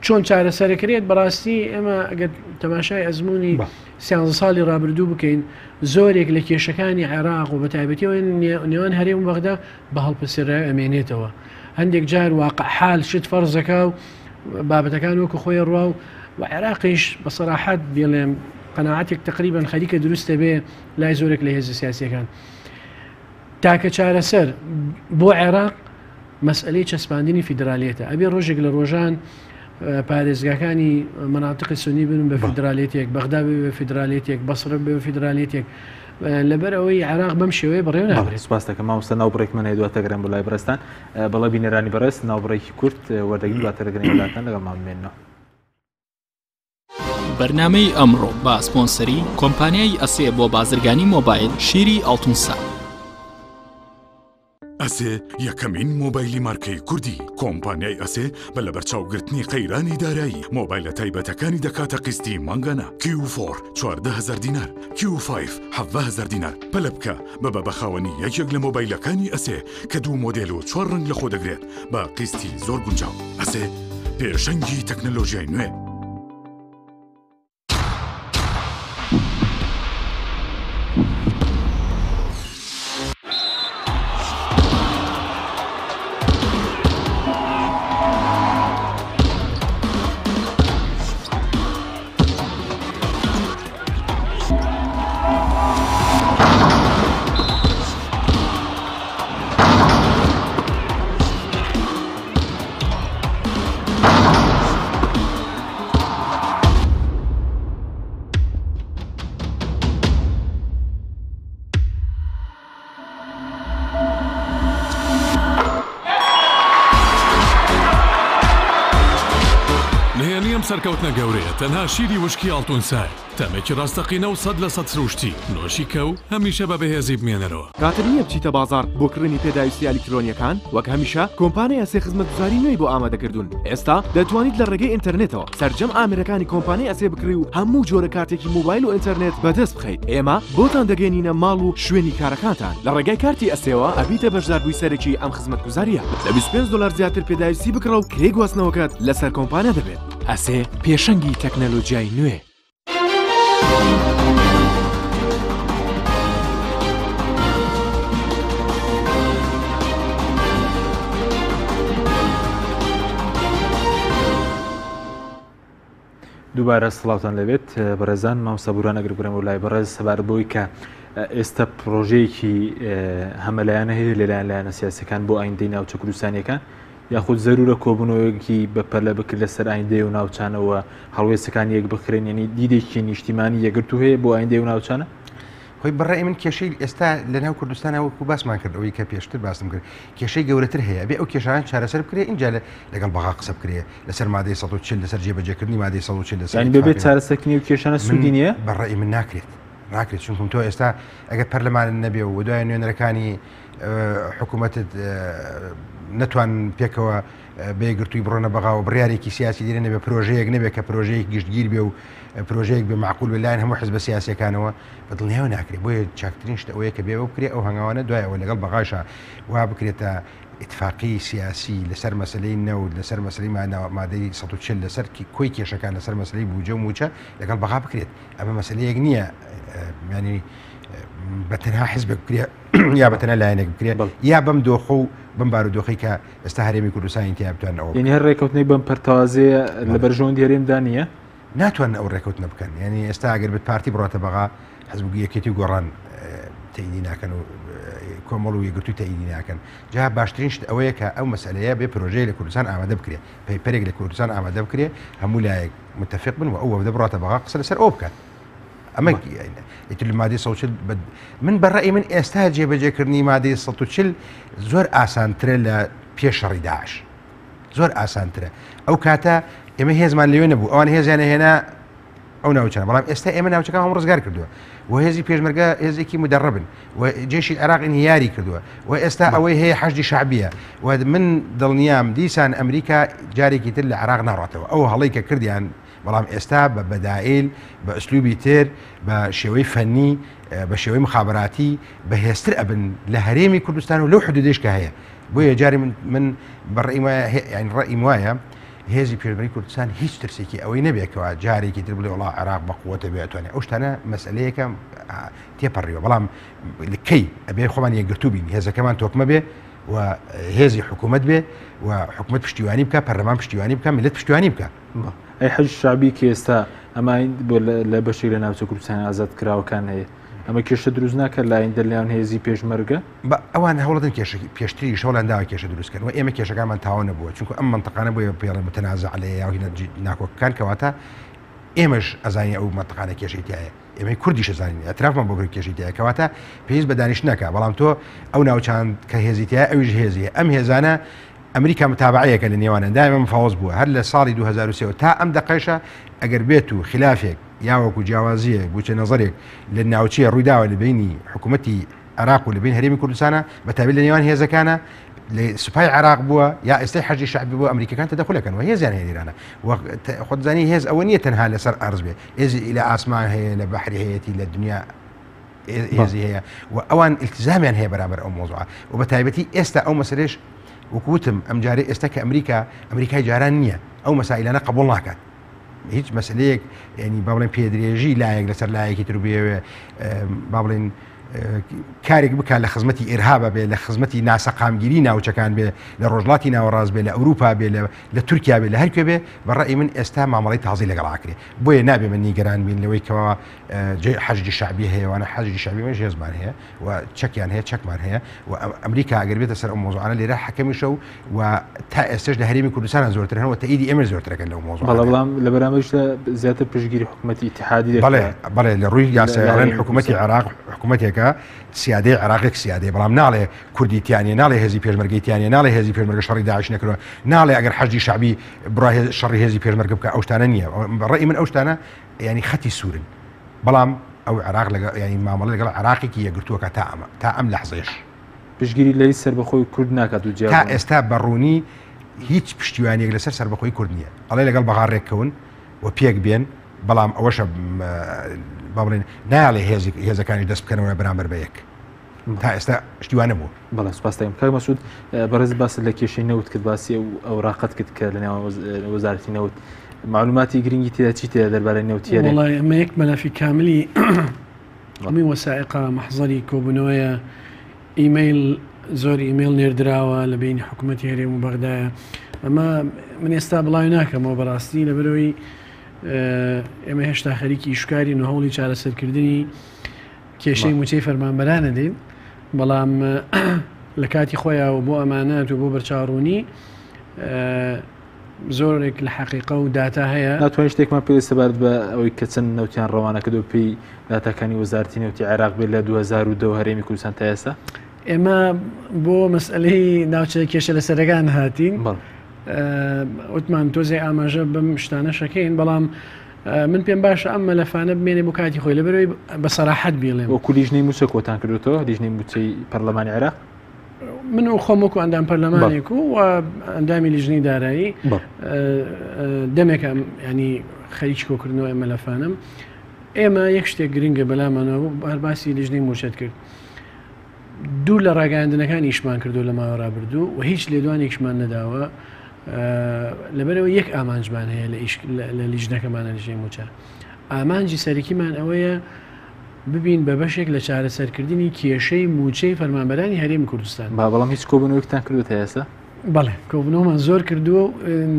چۆن چارەسەرەکرێت بەڕاستی ئێمە ئەگەر تەماشای ئەزمموی 13 ساڵی ڕابردوو بکەین زۆرێک لە کێشەکانی عێراق و بە تایبەتیەوە نێوان هەرێم و بەغدا بە هەڵپەسێرای ئەمێنێتەوە هەندێک جار واقع حال شت فەرزەکە و بابەتەکان وەکو خۆی ڕوا و عێراقیش بە سەراحەت بێڵێم قەناعەتێک تقریبان خەریکە دروستە بێ لای زۆرێک لە هێزە سیاسیەکان تاکە چارەسەر بۆ عێراق مەسئلەی چەسپاندنی فیدرالیێتە ئەبێ ڕۆژێک لە ڕۆژان پارێزگاکانی مەناطقی سونی بن بە فیدرالیێتێک بەغدا بە فیدرالیێتێک بەسڕ بە فیدرالیێتێک لەبەر ئەوەی عێراق بەم شێوەیە بڕێ نابێت سپاس دەکەم مامۆستا ناوبڕێک منە دواتەگەرم بۆ لای بەرزتان بەڵێ بینەرانی بەڕێز ناوبڕێکی کورت وەردەگری دواتەگەرانی وڵاتان لەگەڵ مامێنەوە بەرنامەی ئەمڕۆ با سپۆنسەری کۆمپانیای ئەسێ بۆ بازرگانی مۆبایل شیری ئاڵتونسا ئەسێ یەکەمین مۆبایلی مارکەی کوردی کۆمپانیای ئەسێ بە لە بەرچاوگرتنی قەیرانی دارایی مۆبایلە تایبەتەکانی دەکاتە قستی مانگانە Q4 14,000 دینار Q5 17,000 دینار پەلە بکە بە بەخاوەنی یەکێک لە مۆبایلەکانی ئەسێ کە دوو مۆدێل و 4 ڕنگ لە خۆ دەگرێت بە قستی زۆر گونجاو ئەسێ پێشەنگی تەکنەلۆژیای نوێ سەرکەوتنە گەورەیە تەنها شیری وشکی ئاڵتونسای تەمێکی ڕاستەقینە و 100% روشتی نۆشی کە و هەمیشە بە بەهێزی بمێنەرەوە کاتر نییە بچیتە بازار بۆ کڕینی پێداویستی ئەلیکترۆنیەکان وەک هەمیشە کۆمپانیای ئەسێ خزمەتگوزاری نوێی بۆ ئامادەکردوون ئێستا دەتوانیت لە ڕێگەی ئینتەرنێتەوە سەرجەم ئامێرەکانی کۆمپانیای ئەسێ بکڕی و هەموو جۆرە کارتێکی موبایل و ئینتەرنێت بەدەست بخەیت ئێمە بۆتان دەگەێنینە ماڵ و شوێنی کارەکانتان لە ڕێگای کارتی ئەسێەوە ئەبیتە بەشداربووی سەرەکی ئەم خزمەتگوزاریە لە 25 دلار زیاتر پێداویستی بکڕە و کرێ گواستنەوەکەت لەسەر کۆمپانیا دەبێت ئەسێ پێشەنگی تەکنەلۆژیای نوێ دووبارە سڵاوتان لەبێت بەڕێزان مامۆستا ئەگەر بگرم و لای بەڕێز سەبارەت بەوەی کە ئێستا پرۆژەیەکی هەمەلایەنە هەیە لەلایەن لایەنە سیاسەکان بۆ ئایندەی ناوچە کوردستانیەکان یاخود زەرورە کۆبوونەوەیەکی بەپەلە بکرد لەسەر ئایندەی و ناوچانەوە هەڵوێستەکان یەک بخرێن یعنی دیدێکی نیشتیمانی یەکگرت و هەیە بۆ ئایندەی و ناوچانە خۆی بەڕای من کێشەی ئێستا لە ناو کوردستانە وەکو باسمان کرد ئەوەی کە پێشتر باسم کرد کێشەی گەورەتر هەیە بێ ئەو کێشان چارەسەر بکرێ اینجا لەگەڵ بەغا قسە بکرێ لەسەر مادەی 140 لەسەر جێبەجێکردنی مادەی 140 لەسەر بێت چارەسەرکردنی و کێشانە سوودی نییە بەڕای من ناکرێت چونکم تۆ ئێستا ئەگەر پەرلەمان نەبێ و دوای نوێنەرەکانی حکوومەتت نەتوان پێکەوە بێگرتووی بڕۆنە بەغا و بڕیارێکی سیاسی دیرە نەبێ پرۆژەیەک نەبێ کە پرۆژەیەک گشتگیر بێ و پرۆژەیەک بێ معقول بەلایەن هەموو حزب سیاسەکانەوە بەدڵنیاوە ناکرێت بۆیە چاکترین شتە ئەوەیە کە بێ بکرێ ئەو هەنگاوانە دوایەوە لەگەڵ بەغاشە وا بکرێتە اتفاقی سیاسی لەسەر مەسلەی نەود لەسەر مەسلەی مادەی 140 لەسەر کۆی کێشەکان لەسەر مەسلەی بوجە و موچە لەگەڵ بەغا بکرێت ئەمە مەسلەیەک نییە ینی بەتەنها حزبێک بکرێت یا بەتەنە لایەنێک بکرێت یا بەم دۆخە و بم بارودۆخی کە ئێستا هەرێمی کوردستانی تیا بتوانەوە یعنی هەر ڕێکەوتنەی بەم پەرتەوازەیە لە بەرژەوەندی هەرێمدا نییە ناتوان ئەو ڕێکەوتنە بکەن یعنی ئێستا ئەگەر بێت پارتی بڕاتە بەغا حزب یەکێتی گۆڕان تێنی ناکەن و کۆمەڵ و یەکگرتووی تاییدی ناکەن جا باشترین شت ئەوەیە کە ئەو مەسئلەیە بێ پرۆژەیە لە کوردستان ئامادە بکرێ پەیپەرێک لە کوردستان ئامادە بکرێ هەموو لایەک متفق بن و ئەوە دەبڕاتە بەغا قسە لەسەر ئەو بکات ئەمە ئیتر لە مادەی 140 من بەڕێی من ئێستا جێبەجێکردنی مادەی 140 زۆر ئاسانترە لە پێشەڕی داعش زۆر ئاسانترە ئەو کاتە ئێمە هێزمان لەوێ نەبوو ئەوان هێزیانە هێنا ئەو ناوچانە بەڵام ئێستا ئێمە ناوچەکان هەم ڕزگار کردووە و هێزی پێشمەرگە هێزێکی مدەڕەبن و جێشی عێراق انهیاری کردووە و ئێستا ئەوەی هەیە حەشدی شعبیە و من دڵنیام دیسان ئەمریکا جارێکی تر لە عێراق ناڕاتەوە ئەو هەڵەی کە کردیان بەڵام ئێستا بە بەدائیل بە ئەسلوبی تر بە شێوەی فەنی بە شێوەی مخابراتی بەهێزتر ئەبن لە هەرێمی کوردستان و لەو حدودێش کە هەیە بۆیە جاری من بەڕێی وایە ڕێیم وایە هێزی پێشمەرگەی کوردستان هیچ ترسێکی ئەوەی نەبێتەوە جارێکی تر بڵێ وڵا عێراق بە قووەتە بێتوانێ ئەو شتانە مەسئلەیەکە تێپەڕیوە بەڵام لکەی ئەبێ خۆمان یەکگرتوو بین هێزەکەمان تۆکمە بێ و هێزی حکوومەت بێ و حکوومەت پشتیوانی بکە پەرلەمان پشتیوانی بکە ملت پشتیوانی بکە ئەی حەج شعبی کە ئێستا ئەمە بۆ لە بەشێک لە ناوچە کوردستان ئازاد کراوەکان هەیە ئەمە کێشە دروست ناکە لایەن دەلیان هێزی پێشمەرگە ئەوان هەوڵەدن کێشەی پێشتری شەوڵان داوا کێشە دروستکەن و ئێمە کێشەکانمان تاوا نەبووە چونکە ئەم منتەقانە بۆیە پێڵێ متەنازع عەلەیە یا ناکۆکەکان کەواتە ئێمەش ئەزانین ئەو منتەقانە کێشەی تایە ئێمە کوردیش ئەزانین ئەترافمان بۆ کێشەی تایە کەواتە پێویست بە دانیش نەکە بەڵام تۆ ئەو ناوچان کە هێزی تایە ئەویش هێزیە ئەم هێزانە ئەمریکا متابعەیەکە لە نێوانە دایما مفاوض بووە هەر لە ساڵی 2023 تا ئەم دقیقەشە ئەگەر بێت و خلافێک یاوەکو جیاوازیە بوچە نەزەرێک لە ناوچەیە ڕوویداوە لە بینی حکوومەتی عێراق و لە بین هەرێمی کوردستانە بەتابێت لە نێوان هێزەکانە لە سوپای عێراق بووە یا ئێستای حەجی شعبی بووە ئەمریکەکان تەدەخولەکەن و هێزیان هەیە لێرانە خۆتزانی هێز ئەوە نییە تەنها لەسەر ئەرز بێ هێزی لە ئاسمان هەیە لە بەحری هەیەی لە دنیا هێزی هەیە و ئەوان التزامیان هەیە بەرامبەر ئەو مۆزوعە و بەتایبەتی ئێستا ئەو مەسەلەش وەکوتم ئەم جارێ ئێستا کە ئەمریکای جاران نییە ئەو مەسائلانە قبول ناکات هیچ مەسلەیەک ینی با بڵێن پێدرێژی لایەک لەسەر لایەکی تر بێوێ با بڵێن کارێک بکات لە خزمەتی ئێرهابە بێ لە خزمەتی ناسەقامگیری ناوچەکان بێ لە ڕۆژڵاتی ناوەڕاست بێ لە ئەوروپا بێ لە تورکیا بێ لە هەرکوێ بێ بەڕێی من ئێستا مامەڵی تازی لەگەڵاکرێ بۆیە نابێ من نیگەران بین لەوەی کەەوە حەجی شعبی هەیەوانە حەجی شعبی من هێزمان هەیە و چەکیان هەیە چەکمان هەیە و ئەمریکا ئەگەر بێتە سەر ئەو مۆزوعانە لێرە حەکەمیشە و تا ئێستش لە هەرێمی کوردستان زۆرتر هەن و تەئیدی ئێمە زۆرترەکەن لەو مۆزوع بەڵام لە بەرامبەرشدا زیاتر پشتگیری حکوومەتی ئیتحادی بەڵێ لە ڕووی یاساییان حکوومەتی عێراق حکوومەتێکە سیادەی عێراقێک سیادەی بەڵام ناڵێ کوردیتیانە ناڵێ هێزی پێشمەرگەیتیانە ناڵێ هێزی پێشمەرگە شەڕی داعش نەکردووە ناڵێ ئەگەر حەجی شعبی بڕای شەڕی هێزی پێشمەرگە بکە ئەو شتانە نییە بەڕێی من ئەو شتانە ینی خەتی سوورن بەڵام ئەو عێراق ینی مامەڵە لەگەڵ عێراقێکی یەکگرتووەکە تا ئەم لەحزەیەش پشتگیری لەی سەربەخۆی کورد ناکات و تا ئێستا بەڕوونی هیچ پشتیوانێک لەسەر سەربەخۆی کورد نییە ئەڵێ لەگەڵ بەغاڕێککەون و پێک بێن بەڵام ئەوەشە با بڵێن ناڵێ هێزەکانی دەست بکەنەوە بەرامبەر بە یەک تا ئێستا شتیوانە بوو بەڵام سپاسدەکەم کاک مەسعود بەڕێز باس لە کێشەی نەوت کرد باسی ئەو ڕاقەت کرد کە لە نێوان وەزارەتی نەوت معلوماتی گرنگی تێدا چی تێدا دەربارەی نەوتیێرە وڵای ئەمە یەک مەلەفی کاملی هەمووی وەسائقە مەحزەری کۆبوونەوەیە ئیمەیل زۆر ئیمەیل نێردراوە لە بینی حکوومەتی هەرێم و بەغدایە ئەمە من ئێستا بڵاوی ناکەمەوە بەڕاستی لەبەرەوەی ئێمە هێشتا خەریکی ئیشکاری و هەوڵی چارەسەرکردنی کێشەی موچەی فەرمانبەرانە دێن بەڵام لە کاتی خۆیان و بۆ ئەمانەت و بۆ بەرچاوڕوونی زۆرێک لە حەقیقە و داتا هەیە ناتوانین شتێکمان پێ سەبارەت بە ئەوەی کە چەند نەوتیان ڕەوانە کردو پێی داتاکانی وەزارەتی نەوتی عێراق بێت لە 2002 هەرێمی کوردستان تا ئێستا ئێمە بۆ مەسئلەی ناوچە کێشە لە سەرەکان هاتین وتمان تۆزێ ئاماژە بەم شتانە شەکەین بەڵام من پێم باشە ئەم مەلەفانە بمێنێ بۆ کاتی خۆی لەبەرەوەی بە سەراحەت بێڵێم وەکو لیژنەی موچە کۆتان کردوتەوە لیژنەی موچەی پەرلەمانی عێراق من و خۆم وەکو ئەندام پەرلەمانێک و ئەندامی لیژنەی دارایی دەمێکە ینی خەریکی کۆکردنەوە ئەم مەلەفانم ئێمە یەک شتێک گرنگە بەلامانەوە هەرباسی لیژنەی موچەت کرد دوو لە ڕاگەاندنەکانی ئیشمان کردو لە ماوە ڕابردوو و هیچ لێدوانێکشمان نەداوە لەبەرەوە یەک ئامانجمان هەیە لە لیژنەکەمانە لیژنەی موچە ئامانجی سەرەکیمان ئەوەیە ببین بە بەشێک لە چارەسەرکردنی کێشەی موچەی فەرمانبەرانی هەرێمی کوردستان بەڵام هیچ کۆبوونەوەیەکتان کردوتە ئێستا بەڵێ کۆبنەوەمان زۆر کردووە و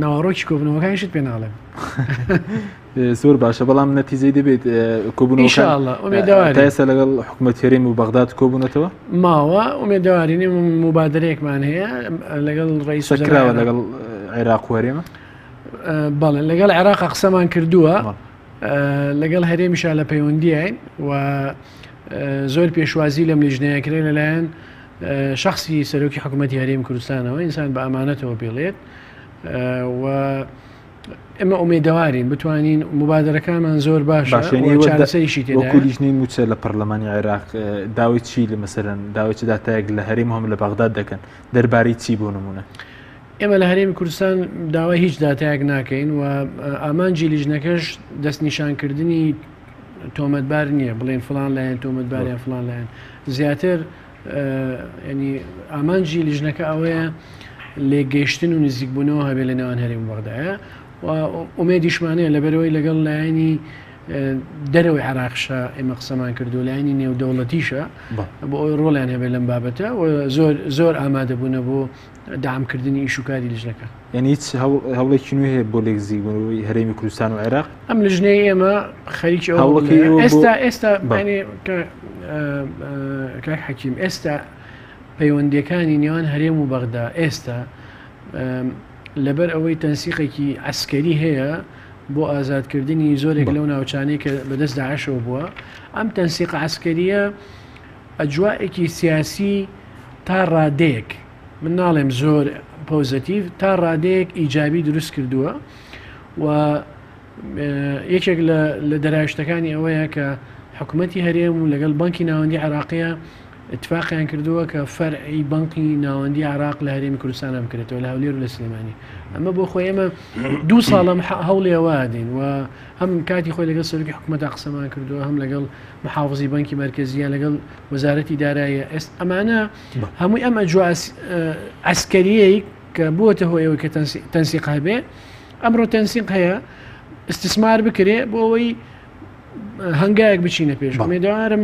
ناوەڕۆکی کۆبنەوەەکانیشت پێ ناڵێم زۆر باشە بەڵام نەتیجەی دەبێت ئینشاءالله ئومێدەوارین تا ئێستا لەگەڵ حکوومەت هێرێمی و بەغداد کۆبوونەتەوە ماوە ئومێدەوارینی مبادرەیەکمان هەیە لەگەڵ ڕئیس سەرکراوە لەگەڵ عێراق و هەرێمە بەڵێ لەگەڵ عێراق قسەمان کردووە لەگەڵ هەرێمیشا لە پەیوەندیین و زۆر پێشوازی لەم لیژنەیە کرێ لەلایەن شخصی سەرۆکی حکوومەتی هەرێمی کوردستانەوە ئینسان بە ئەمانەتەوە پێڵێت و ئێمە ئومێدەوارین بتوانین مبادرەکانمان زۆر باشە چارەسەریشی تێدا وەکو لیژنەی موچە لە پەرلەمانی عێراق داوای چی لە مەسەرەن داوای چ داتایەک لە هەرێم هەم لە بەغداد دەکەن دەربارەی چی بۆ نمونە ئێمە لە هەرێمی کوردستان داوای هیچ داتایەک ناکەین و ئامانجی لیژنەکەش دەستنیشانکردنی تۆمەتبار نییە بڵێن فلان لایەن تۆمەتباریان فلان لایەن زیاتر ینی ئامانجی لیژنەکە ئەوەیە لێگەیشتن و نزیکبوونەوە هەبێ لە نێوان هەرێم بەغدایە و ئومێدیشمانەیە لەبەرەوەی لەگەڵ لایەنی دەرەوەی عێراقشە ئێمە قسەمان کردو لایەنی نێودەوڵەتیشە بۆ ئەوی ڕۆڵیان هەبێت لەم بابەتە و زۆر ئامادەبوونە بۆ دامکردنی ئیشوکاری لیژنەکە یعنی هیچ هەوڵێکی نوێ هەیە بۆ لێکزیبوونەوەی هەرێمی کوردستان و عێراق ئەم لیژنەی ئێمە خەریکی ئێستا کاک حەکیم ئێستا پەیوەندیەکانی نێوان هەرێم و بەغدا ئێستا لەبەر ئەوەی تەنسیقێکی عسکەری هەیە بۆ ئازادکردنی زۆرێک لەو ناوچانەی کە بەدەست داعشەوە بووە ئەم تەنسیق عسکەریە ئەجواءێکی سیاسی تا ڕادەیەک من ناڵێم زۆر پۆزتیڤ تا ڕادەیەک ئیجابی دروست کردووە و یەکێک لە دەرایشتەکانی ئەوەیە کە حکوومەتی هەرێم و لەگەڵ بانکی ناوەندی عێراقیە اتفاقیان کردووە کە فەرعی بانکی ناوەندی عێراق لە هەرێمی کوردستان بکرێتەوە لە هەولێر و لە سلێمانی ئەمە بۆ خۆی ئێمە 2 ساڵە هەوڵێەوە دێن و هەم کاتی خۆی لەگەڵ سەرۆکی حکوومەتە قسەمان کردووە هەم لەگەڵ محافظی بانکی مرکزیە لەگەڵ وەزارەتی داراییە ئەمانە هەمووی ئەم ئەجوا عسکەریەی کە بووەتە هۆیەوە کە تەنسیق هەبێ ئەمڕۆ تەنسیق هەیە استثمار بکرێ بۆ ئەوەی هەنگایەک بچینە پێش مێداوارم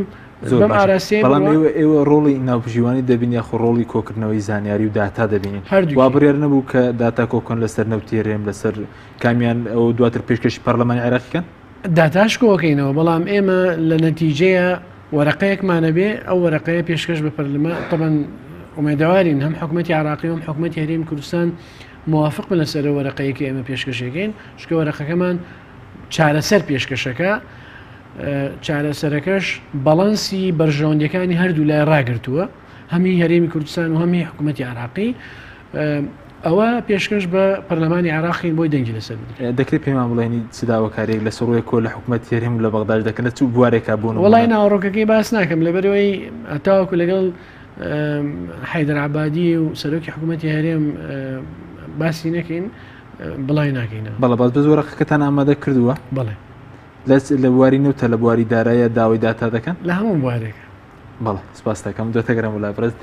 بەم ئاراسێ بەڵام ئێوە ڕۆڵی ناوپژیوانی دەبین یاخۆ ڕۆڵی کۆکردنەوەی زانیاری و داتا دەبینین وا بڕیار نەبوو کە داتا کۆکن لەسەر نەوتێرێم لەسەر کامیان ئەو دواتر پێشکەشی پەرلەمانی عێراقیکەن داتاش کۆکەینەوە بەڵام ئێمە لە نەتیجەیە وەرەقەیەکمانە بێ ئەو وەرەقەیە پێشکەش بە پەرلەمان طبعاً ئومێدەوارین هەم حکوومەتی عێراقی و حکوومەتی هەرێمی کوردستان موافق بن لەسەر وەرەقەیەکی ئێمە پێشکەشەکەین چکە وەرەقەکەمان چارەسەر پێشکەشەکە چارەسەرەکەش بەڵەنسی بەرژەوەندەکانی هەردوو لای ڕاگرتووە هەمی هەرێمی کوردستان و هەمی حکوومەتی عێراقی ئەوە پێشکەش بە پەرلەمانی عێراقی بۆی دەنگی لەسەر دەکرێت پێمان بڵێنی چداوەکارێک لە سەرۆی کۆ لە حکوومەتی هەرێم لە بەغداد دەکەن چوو بوارێکا بوون وڵای ناوەڕۆکەکەی باس ناکەم لەبەرەوەی هەتاوەکو لەگەڵ حەیدەر عەبادی و سەرۆکی حکوومەتی هەرێم باسی نەکەین بڵای ناکەینەوە بەڵێ باز بە زۆرەقەکەتان ئامادە کردووە بڵێ لە بواری نەوتە لە بواری دارایە داوای داتا دەکەن لە هەموو بوارێکە بەڵێ سپاس دەکەم دۆتەگەرم وڵای بەرز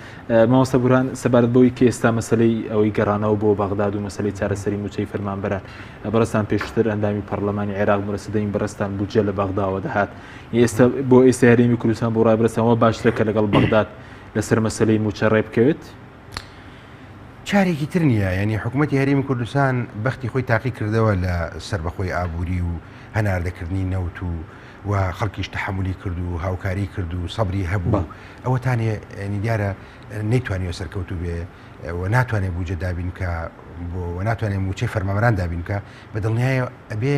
مامۆستا بورهان سەبارەت بەوەی کە ئێستا مەسەلەی ئەوەی گەڕانەوە بۆ بەغداد و مەسەلەی چارەسەری موچەی فەرمانبەران بەڕستان پێشتر ئەندامی پەرلەمانی عێراق مرەسەدەین بەڕستان بودجە لە بەغداوە دەهات ئێستا بۆ ئێستا هەرێمی کوردستان بۆ ڕایبرستانەوە باشترە کە لەگەڵ بەغداد لەسەر مەسەلەی موچە ڕێ بکەوێت چارێکی تر نییە ینی حکوومەتی هەرێمی کوردستان بەختی خۆی تاقی کردەوە لە سربەخۆی ئابووری و هەناردەکردنی نەوت و خەڵکیش تەحملی کرد و هاوکاری کرد و سەبری هەبوو ئەوەتانێ ینی دیارە نەیتوانێت سەرکەوتو بێ و ناتوانێت بوجە دابین کە بۆ و ناتوانێت موچەی فەرمانبەران دابین کە بە دڵنیایە ئەبێ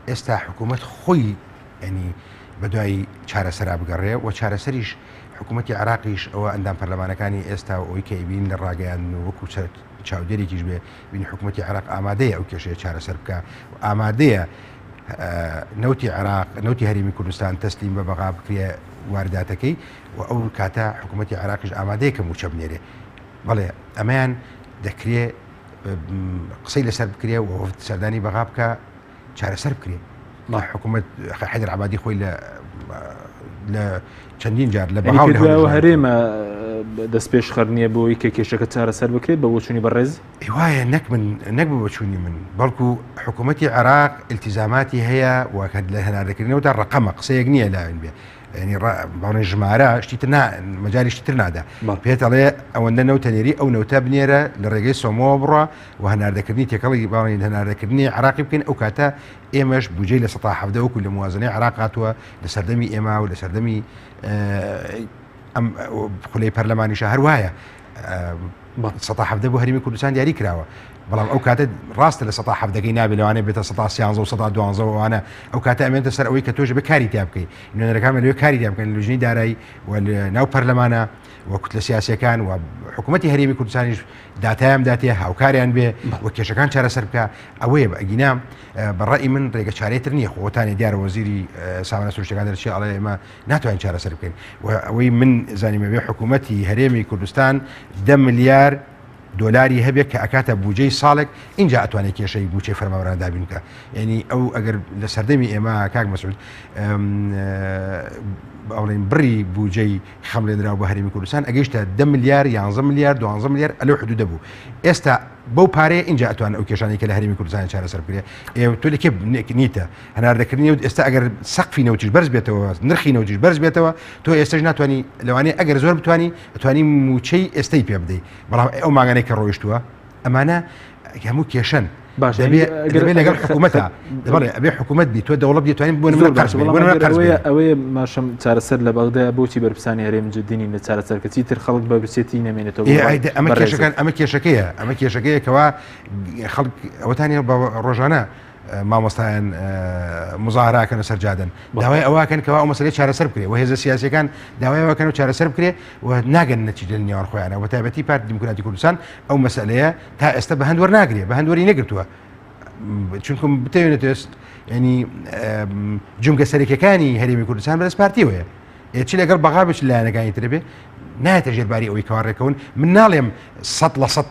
ئێستا حکوومەت خۆی ینی بەدوای چارەسەرا بگەڕێ و چارەسەریش حکوومەتی عێراقیش ئەوە ئەندام پەرلەمانەکانی ئێستا ئەوەی کە ئیبین لە ڕاگەیان وەکو چاودێرێکیش بێ بینی حکوومەتی عێراق ئامادەیە ئەو کێشەیە چارەسەر بکە ئامادەیە نەوتی عێراق نەوتی هەرێمی کوردستان تەسلیم بە بەغا بکرێ وارداتەکەی و ئەو کاتە حکوومەتی عێراقیش ئامادەیە کە موچە بنێرێ بەڵێ ئەمەیان دەکرێ قسەی لەسەر بکرێ و سەردانی بەغا بکە چارەسەر بکرێ حکوومەت حەیدەر عەبادی خۆی لە چەندین جار لە بەغاو هەرێمە دەست پێش خەرنیە بۆی کە کێشەکە چارەسەر بکرێت بە بۆچوونی بەڕێز وایە نەک بۆچوونی من بەڵکو حکوومەتی عراق التیزاماتی هەیە وەکە لە هەناردەکردنەوەدا ڕقەمە قسەیەک نییە لاوین بێ ینی باڵێ ژمارە شتیتر مەجای شتر نادا پێێتەڵێ ئەوەندە نەوتەنێری ئەو نەوتە بنێرە لە ڕێگەی سۆمەوە بڕە و هەناردەکردنی تێکەڵی باڵین هەناردەکردنی عراقی بکەین ئەو کاتە ئێمەش بجێ لە ١٧ وەکو لە موازنەی عراق هاتووە لە سەردەمی ئێمە و لە سەردەمی ئەم خولەی پەرلەمانیشە هەروایە ١٧ بۆ هەرمی کوردستان دیاری کراوە بەڵام ئەو کاتە ڕاستە لە ١٧ نابێت لەوانێ بێتە 113 و 112وانە ئەو کاتە ئەمێنتە سەر ئەوەی کە تۆش بە کاری تا بکەیت نوێنەرەکان لەوێ کاری تا بکەن لە ژنی دارایی و ناو پەرلەمانە وەکوت لە سیاسەکان و حکوومەتی هەرێمی کوردستانیش داتایان داتێ هاوکاریان بێ و کێشەکان چارەسەر بکە ئەوەیە بە ئەگینا بەڕای من ڕێگە چارێتر نییە خۆتانی دیارە وەزیری سامانە سروشتەکان دەرچی ئەڵێ ئێمە ناتوانین چارەسەر بکەین و ئەوەی من زانیمە بێ حکوومەتی هەرێمی کوردستان 10 ملیار دۆلاری هەبێت کە ئەکاتە بودجەی ساڵێک اینجا ئەتوانێت کێشەی بودجەی فەرمانبەران دابین بکە یعنی ئەو ئەگەر لە سەردەمی ئێمە کاک مەسعود ئەوڵین بڕی بودجەی خەملێنراو بە هەرێمی کوردستان ئەگەیشتە 10 ملیار 11 ملیار 12 ملیار ئەلەو حدود دەبوو ئێستا بەو پارەیە اینجا ئەتوانێت ئەو کێشانی کە لە هەرێمی کوردستان چارەسەر بکرێ تۆ لەکێ نیتە هەناردەکردنی و ئێستا ئەگەر سەقفی نەوتیش بەرز بێتەوە نرخی نەوتیش بەرز بێتەوە تۆ ئێستاش ناتوانانی لەوانەیە ئەگەر زۆر ئەتوانی موچەی ئێستای پێ بدەیت بەڵام ئەو ماگانەی کە ڕۆیشتووە ئەمانە هەموو کێشن باش لەگەڵ حکوومەتە دەڵێ ئەبێ حکوومەت بی تۆ دەوڵەت بتوانین بۆ ئەوەیە ماشەم چارەسەر لە بەغدا بۆچی بەرپرسانی هەرێم جددینی لە چارەسەرکەچی تر خەڵک بە برسێتی نامێنێتەوە ئەمە کێشەکەیە کەوا خەڵک ئەوەتانی ڕۆژانە مامۆستایان مزاهراکەن و سەرجادن داوای ئەوواکەن کەوا ئەو مەسەلەی چارەسەر بکرێ و هێزە سیاسەکان داوایەوەکەن و چارەسەر بکرێ و ناگەن نەتیجە لە نێوان خۆیانە و تایبەتی پارتی دیموکراتی کوردستان ئەو مەسەلەیە تا ئێستا بە هەندوەر ناگرێ بە هەندوەری نەگرتووە چونکم بتەوێنێت ینی جمگە سەرەکیەکانی هەرێمی کوردستان بەدەست پارتیوەیە چی لەگەڵ بەغا بچ لایەنەکانی ترە بێ نایەتە ژێرباری ئەوەی کەوارڕێکەون من ناڵێم 100%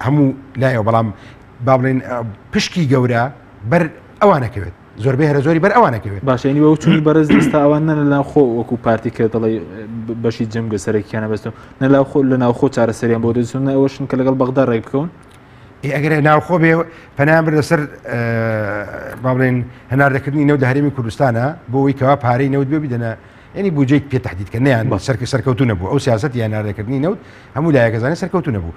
هەموو لایەوە بەڵام با بڵێن پشکی گەورە بەر ئەوانەکەوێت زۆربەی هەرە زۆری بەر ئەوانەکەوێت باشینی بە چوونی بەرز دەستا ئەوان نە لە ناوخۆ وەکو پارتی کە دەڵێ بەشی جمگە سەرەکیانە بەستم نەلاوخۆ لە ناوخۆ چارەسەریان بۆ دەچون ئەوەشن کە لەگەڵ بەغدا ڕێک بکەون ئەگەر ناوخۆ بێ پەنام بر لەسەر با بڵێن هەناردەکردنی نەوت هەرێمی کوردستانە بۆ ئەوەی کەوا پارەی نەوت بێ بدەنە ینی بودجەی پێ تهدیدکە نیان سەرکەوتو نەبوو ئەو سیاسەتی هەناردەکردنی نەوت هەموو لایەکەزانانی سەرکەوتو نەبوو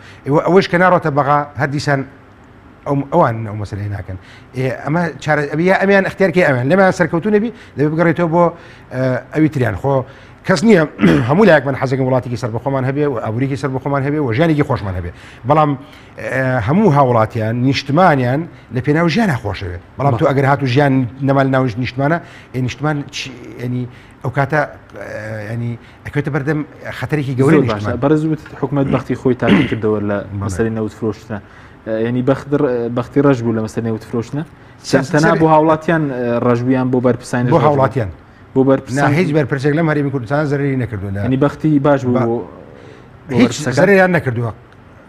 ئەوەش کە ناڕۆتە بەغا هەر دیسان ئەوان ئەو مەسلەی ناکەن ئەمە ئەمیان اختیارکەی ئەوان لەمە سەرکەوتو نەبی دەبێت بگەڕێتەوە بۆ ئەوی تریان خۆ کەس نییە هەموو لایەکمان حەزەکەم وڵاتێکی سەر بەخۆمان هەبێ و ئابوووریکی سەر بەخۆمان هەبێ و ژیانێکی خۆشمان هەبێ بەڵام هەموو هاوڵاتیان نیشتمانیان لە پێناو ژیان ناخۆشەوێت بەڵام تۆ ئەگەر هاتو ژیان نەمال ناوش نیشتمانە نیشتمان ینی ئەو کاتە ینی ئەکوێتە بەردەم خەتەرێکی گەورەی نیشتمان بەرز حکوومەت بەختی خۆی تاقی کردەوە لە مەسەلەی نەوت فرۆشتنە ینی بەختی ڕەش بوو لە مەسەلەی نەوت فرۆشتنە تەنها بۆ هاوڵاتیان ڕەشبیان بۆ بەرپرسانی بۆ هاوڵاتیان بۆ بەرپرسان هیچ بەرپرسێک لەم هەرێمی کوردستان زەرری نەکردووە ینی بەختی باش بوو هیچ زەرریان نەکردووە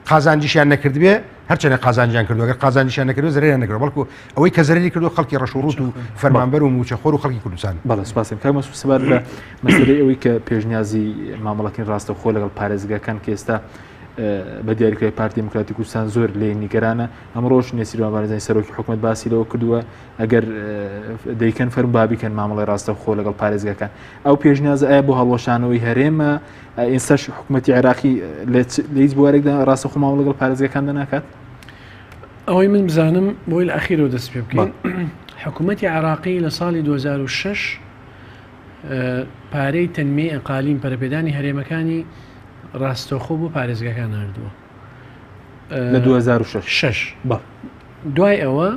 قازانجیشیان نەکردبێ هەرچەنە قازانجیان کردو ئەگەر قازانجیشیان نەکردو زەرریان نەکردو بەڵکو ئەوەی کە زەرری کردو خەڵکی ڕەشوڕوت و فەرمانبەر و موچەخۆر و خەڵکی کوردستان بەڵێ سپاسم کاک مەسعود سەبار لە مەسەلەی ئەوەی کە پێشنیازی مامەڵەکانی ڕاستەوخۆ لەگەڵ پارێزگاکان کە ئێستا بە دیاریکراوی پارتی دیموکراتی کوردستان زۆر لێ نیگەرانە ئەمڕۆژ نێسیروان بارزانی سەرۆکی حکوومەت باسی لەوە کردووە ئەگەر دەیکەن فەرم بابیکەن مامەڵی ڕاستەوخۆ لەگەڵ پارێزگاکان ئەو پێشنیازە ئایا بۆ هەڵوەشانەوەی هەرێمە ئێستاش حکوومەتی عێراقی لە هیچ بوارێکدا ڕاستەوخۆ مامەڵ لەگەڵ پارێزگاکان دەناکات ئەوەی من بزانم بۆی لە ئەخیرەوە دەست پێ بکەین حکوومەتی عێراقی لە ساڵی 2006 پارەی تەنمێی ئەقالیم پەرەپێدانی هەرێمەکانی ڕاستەوخۆ بۆ پارێزگاکان هەردووە لە 2006 دوای ئەوە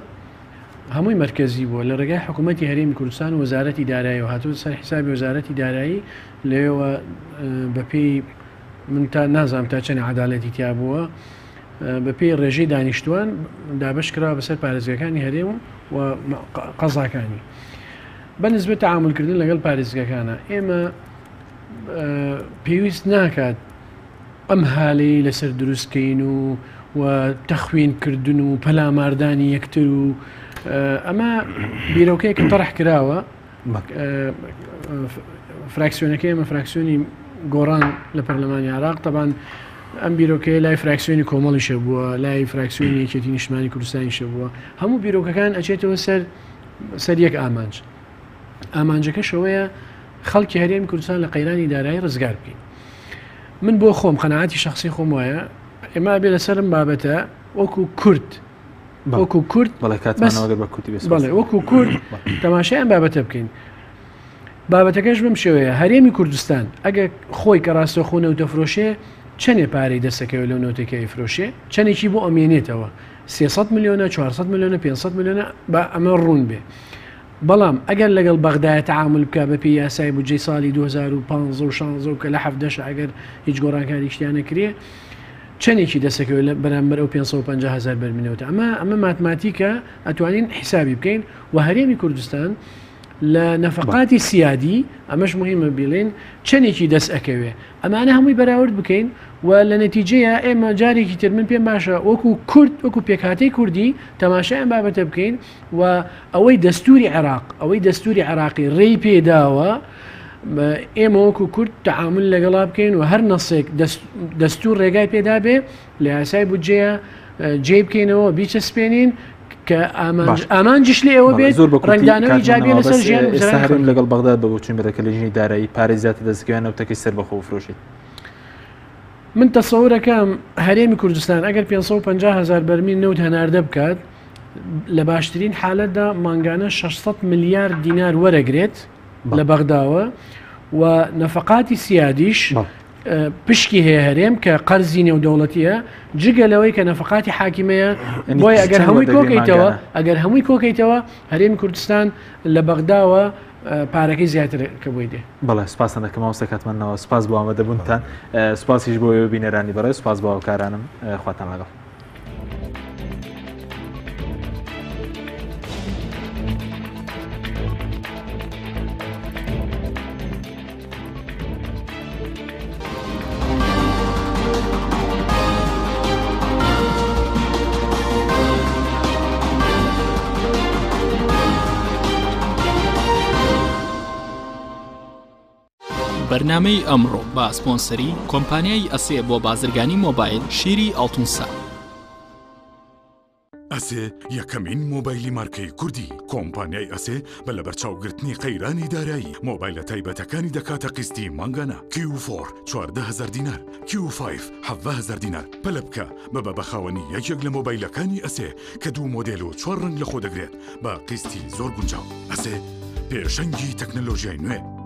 هەمووی مرکزی بووە لە ڕێگای حکوومەتی هەرێمی کوردستان و وەزارەتی دارایی و هاتووە سەر حیسابی وەزارەتی دارایی لێەوە بەپێی من تا نازانم تا چەند عەدالەتی تیا بووە بەپێی ڕێژەی دانیشتوان دابش کراوە بەسەر پارێزگاکانی هەرێم و قەزاکانی بەنسبەت تەعاملکردن لەگەڵ پارێزگاکانە ئێمە پێویست ناکات ئەم هاالەی لەسەر دروستکەین و تەخوێنکردن و پەلاماردانی یەکتر و ئەمە بیرۆکەیەکە تەڕح کراوە فراکسیۆنەکەی ئەمە فراکسیۆنی گۆڕان لە پەرلەمانی عراق طبعاً ئەم بیرۆکەیە لای فراکسیۆنی کۆمەڵیشە بووە لای فراکسیۆنی یەکێتی نیشتمانی کوردستانیشە بووە هەموو بیرۆکەکان ئەچێتەوە سەر یەک ئامانجەکە شەوەیە خەڵکی هەرێمی کوردستان لە قەیرانی دارایی ڕزگار بکەین من بۆ خۆم قەناعەتی شخصی خۆم وایە ئێمە بێ لەسەرم بابەتە وەکو کورد بەڵێ وەکو کورد تەماشایان بابەتە بکەین بابەتەکەش بم شێوەیە هەرێمی کوردستان ئەگە خۆی کە ڕاستەخۆ نەوتە فرۆشێ چەندێ پارەی دەستەکەوێت لەو نەوتەکەی فرۆشێ چەندێکی بۆ ئەمێنێتەوە 300 میلیۆنە 400 میلیۆنە 500 میلیۆنە بە ئەمە ڕوون بێ بەڵام ئەگەر لەگەڵ بەغدایە تەعامل بکە بە پێی یاسای بودجەی ساڵی 2015 و 16 کە لە 17 ئەگەر هیچ گۆڕانکاری شتیان نەکرێ چەندێکی دەستەکەوێت لە بەرامبەر ئەو 550,000 بەرمینەوەتە ئەمە ماتماتیکە ئەتوانین حیسابی بکەین و هەرێمی کوردستان لە نەفقاتی سیادی ئەمەش مهمە بڵێن چەندێکی دەست ئەکەوێ ئەمانە هەمووی بەراورد بکەین و لە نەتیجەیە ئێمە جارێکی تر من پێم باشە وەکو کورد وەکو پێکهاتەی کوردی تەماشایان بابەتە بکەین و ئەوەی دەستوری عراقی ڕێی پێداوە ئێمە وەکو کورد تەعامل لەگەڵا بکەین و هەر نەسێک دەستور ڕێگای پێدا بێ لە یاسای بودجەیە جێ بکەینەوە بیچەسپێنین کە ئامانجش لێ ئەوە بێت ڕنگدانەوەی جابێ لەسەر ژیان هەرێم لەگەڵ بەغداد بە بچوین بەدەکە لە ژنی دارایی پارێ زیاتر دەستکەوێن نەوتەکەی سەر بەخۆ فرۆشیت من تەسەورەکەم هەرێمی کوردستان ئەگەر 550,000 بەرمیل نەوت هەناردە بکات لە باشترین حالەتدا مانگانە 600 میلیارد دینار وەرەگرێت لە بەغداوە و نەفقاتی سیادیش پشکی هەیە هەرێم کە قەرزی نێودەوڵەتیە جگە لەوەی کە نەفقاتی حاکیمەیە بۆی ئەگەر هەمووی کۆکەیتەوە هەرێمی کوردستان لە بەغداوە پارەکەی زیاتر کە بۆی دێ بەڵێ سپاسان دەکەم ئەوسە کاتمانەوە سپاس بۆ ئامادەبوونتان سپاسیش بۆ بینەرانی بەڕێ سپاس بۆ هاوکارانم خواتان لەگەڵ بەرنامەی ئەمڕۆ بە سپۆنسەری کۆمپانیای ئەسێ بۆ بازرگانی مۆبایل شیری ئەڵتونسا ئەسێ یەکەمین مۆبایلی مارکەی کوردی کۆمپانیای ئەسێ بە لە بەرچاوگرتنی قەیرانی دارایی مۆبایلە تایبەتەکانی دەکاتە قستی مانگانە Q4 14,000 دینار Q5 17,000 دینار پەلە بکە بە بەخاوەنی یەکێک لە مۆبایلەکانی ئەسێ کە 2 مۆدێل و 4 ڕنگ لە خۆ دەگرێت بە قستی زۆر گونجاو ئەسێ پێشەنگی تەکنەلۆژیای نوێ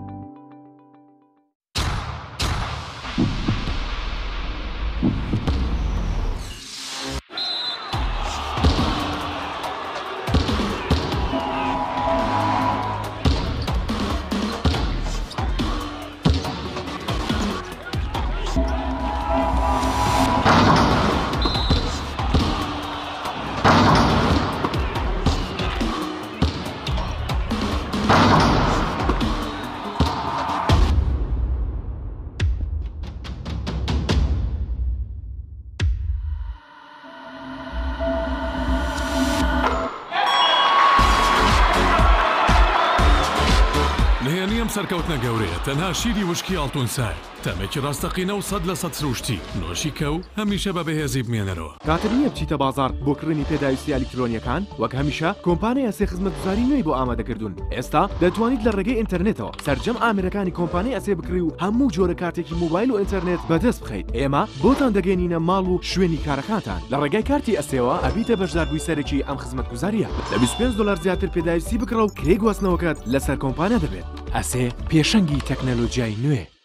سەرکەوتنە گەورەیە تەنها شیری وشکی ئاڵتونسای تەمێکی ڕاستەقینە و 100% سروشتی نۆشی کە و هەمیشە بە بەهێزی بمێنەرەوە کاتر نییە بچیتە بازار بۆ کڕینی پێداویستی ئەلکترۆنیەکان وەک هەمیشە کۆمپانیای ئەسێ خزمەتگوزاری نوێی بۆ ئامادەکردوون ئێستا دەتوانیت لە ڕێگەی ئینتەرنێتەوە سەرجەم ئامێرەکانی کۆمپانیای ئەسێ بکڕی و هەموو جۆرە کارتێکی مۆبایل و ئینتەرنێت بەدەست بخەیت ئێمە بۆتان دەگەێنینە ماڵ و شوێنی کارەکانتان لە ڕێگای کارتی ئەسێەوە ئەبیتە بەشداربووی سەرەکی ئەم خزمەتگوزاریە لە $25 زیاتر پێداویستی بکڕە و کرێ گواستنەوەکەت لەسەر کۆمپانیا دەبێت ئەسێ پێشەنگی تەکنەلۆژیای نوێ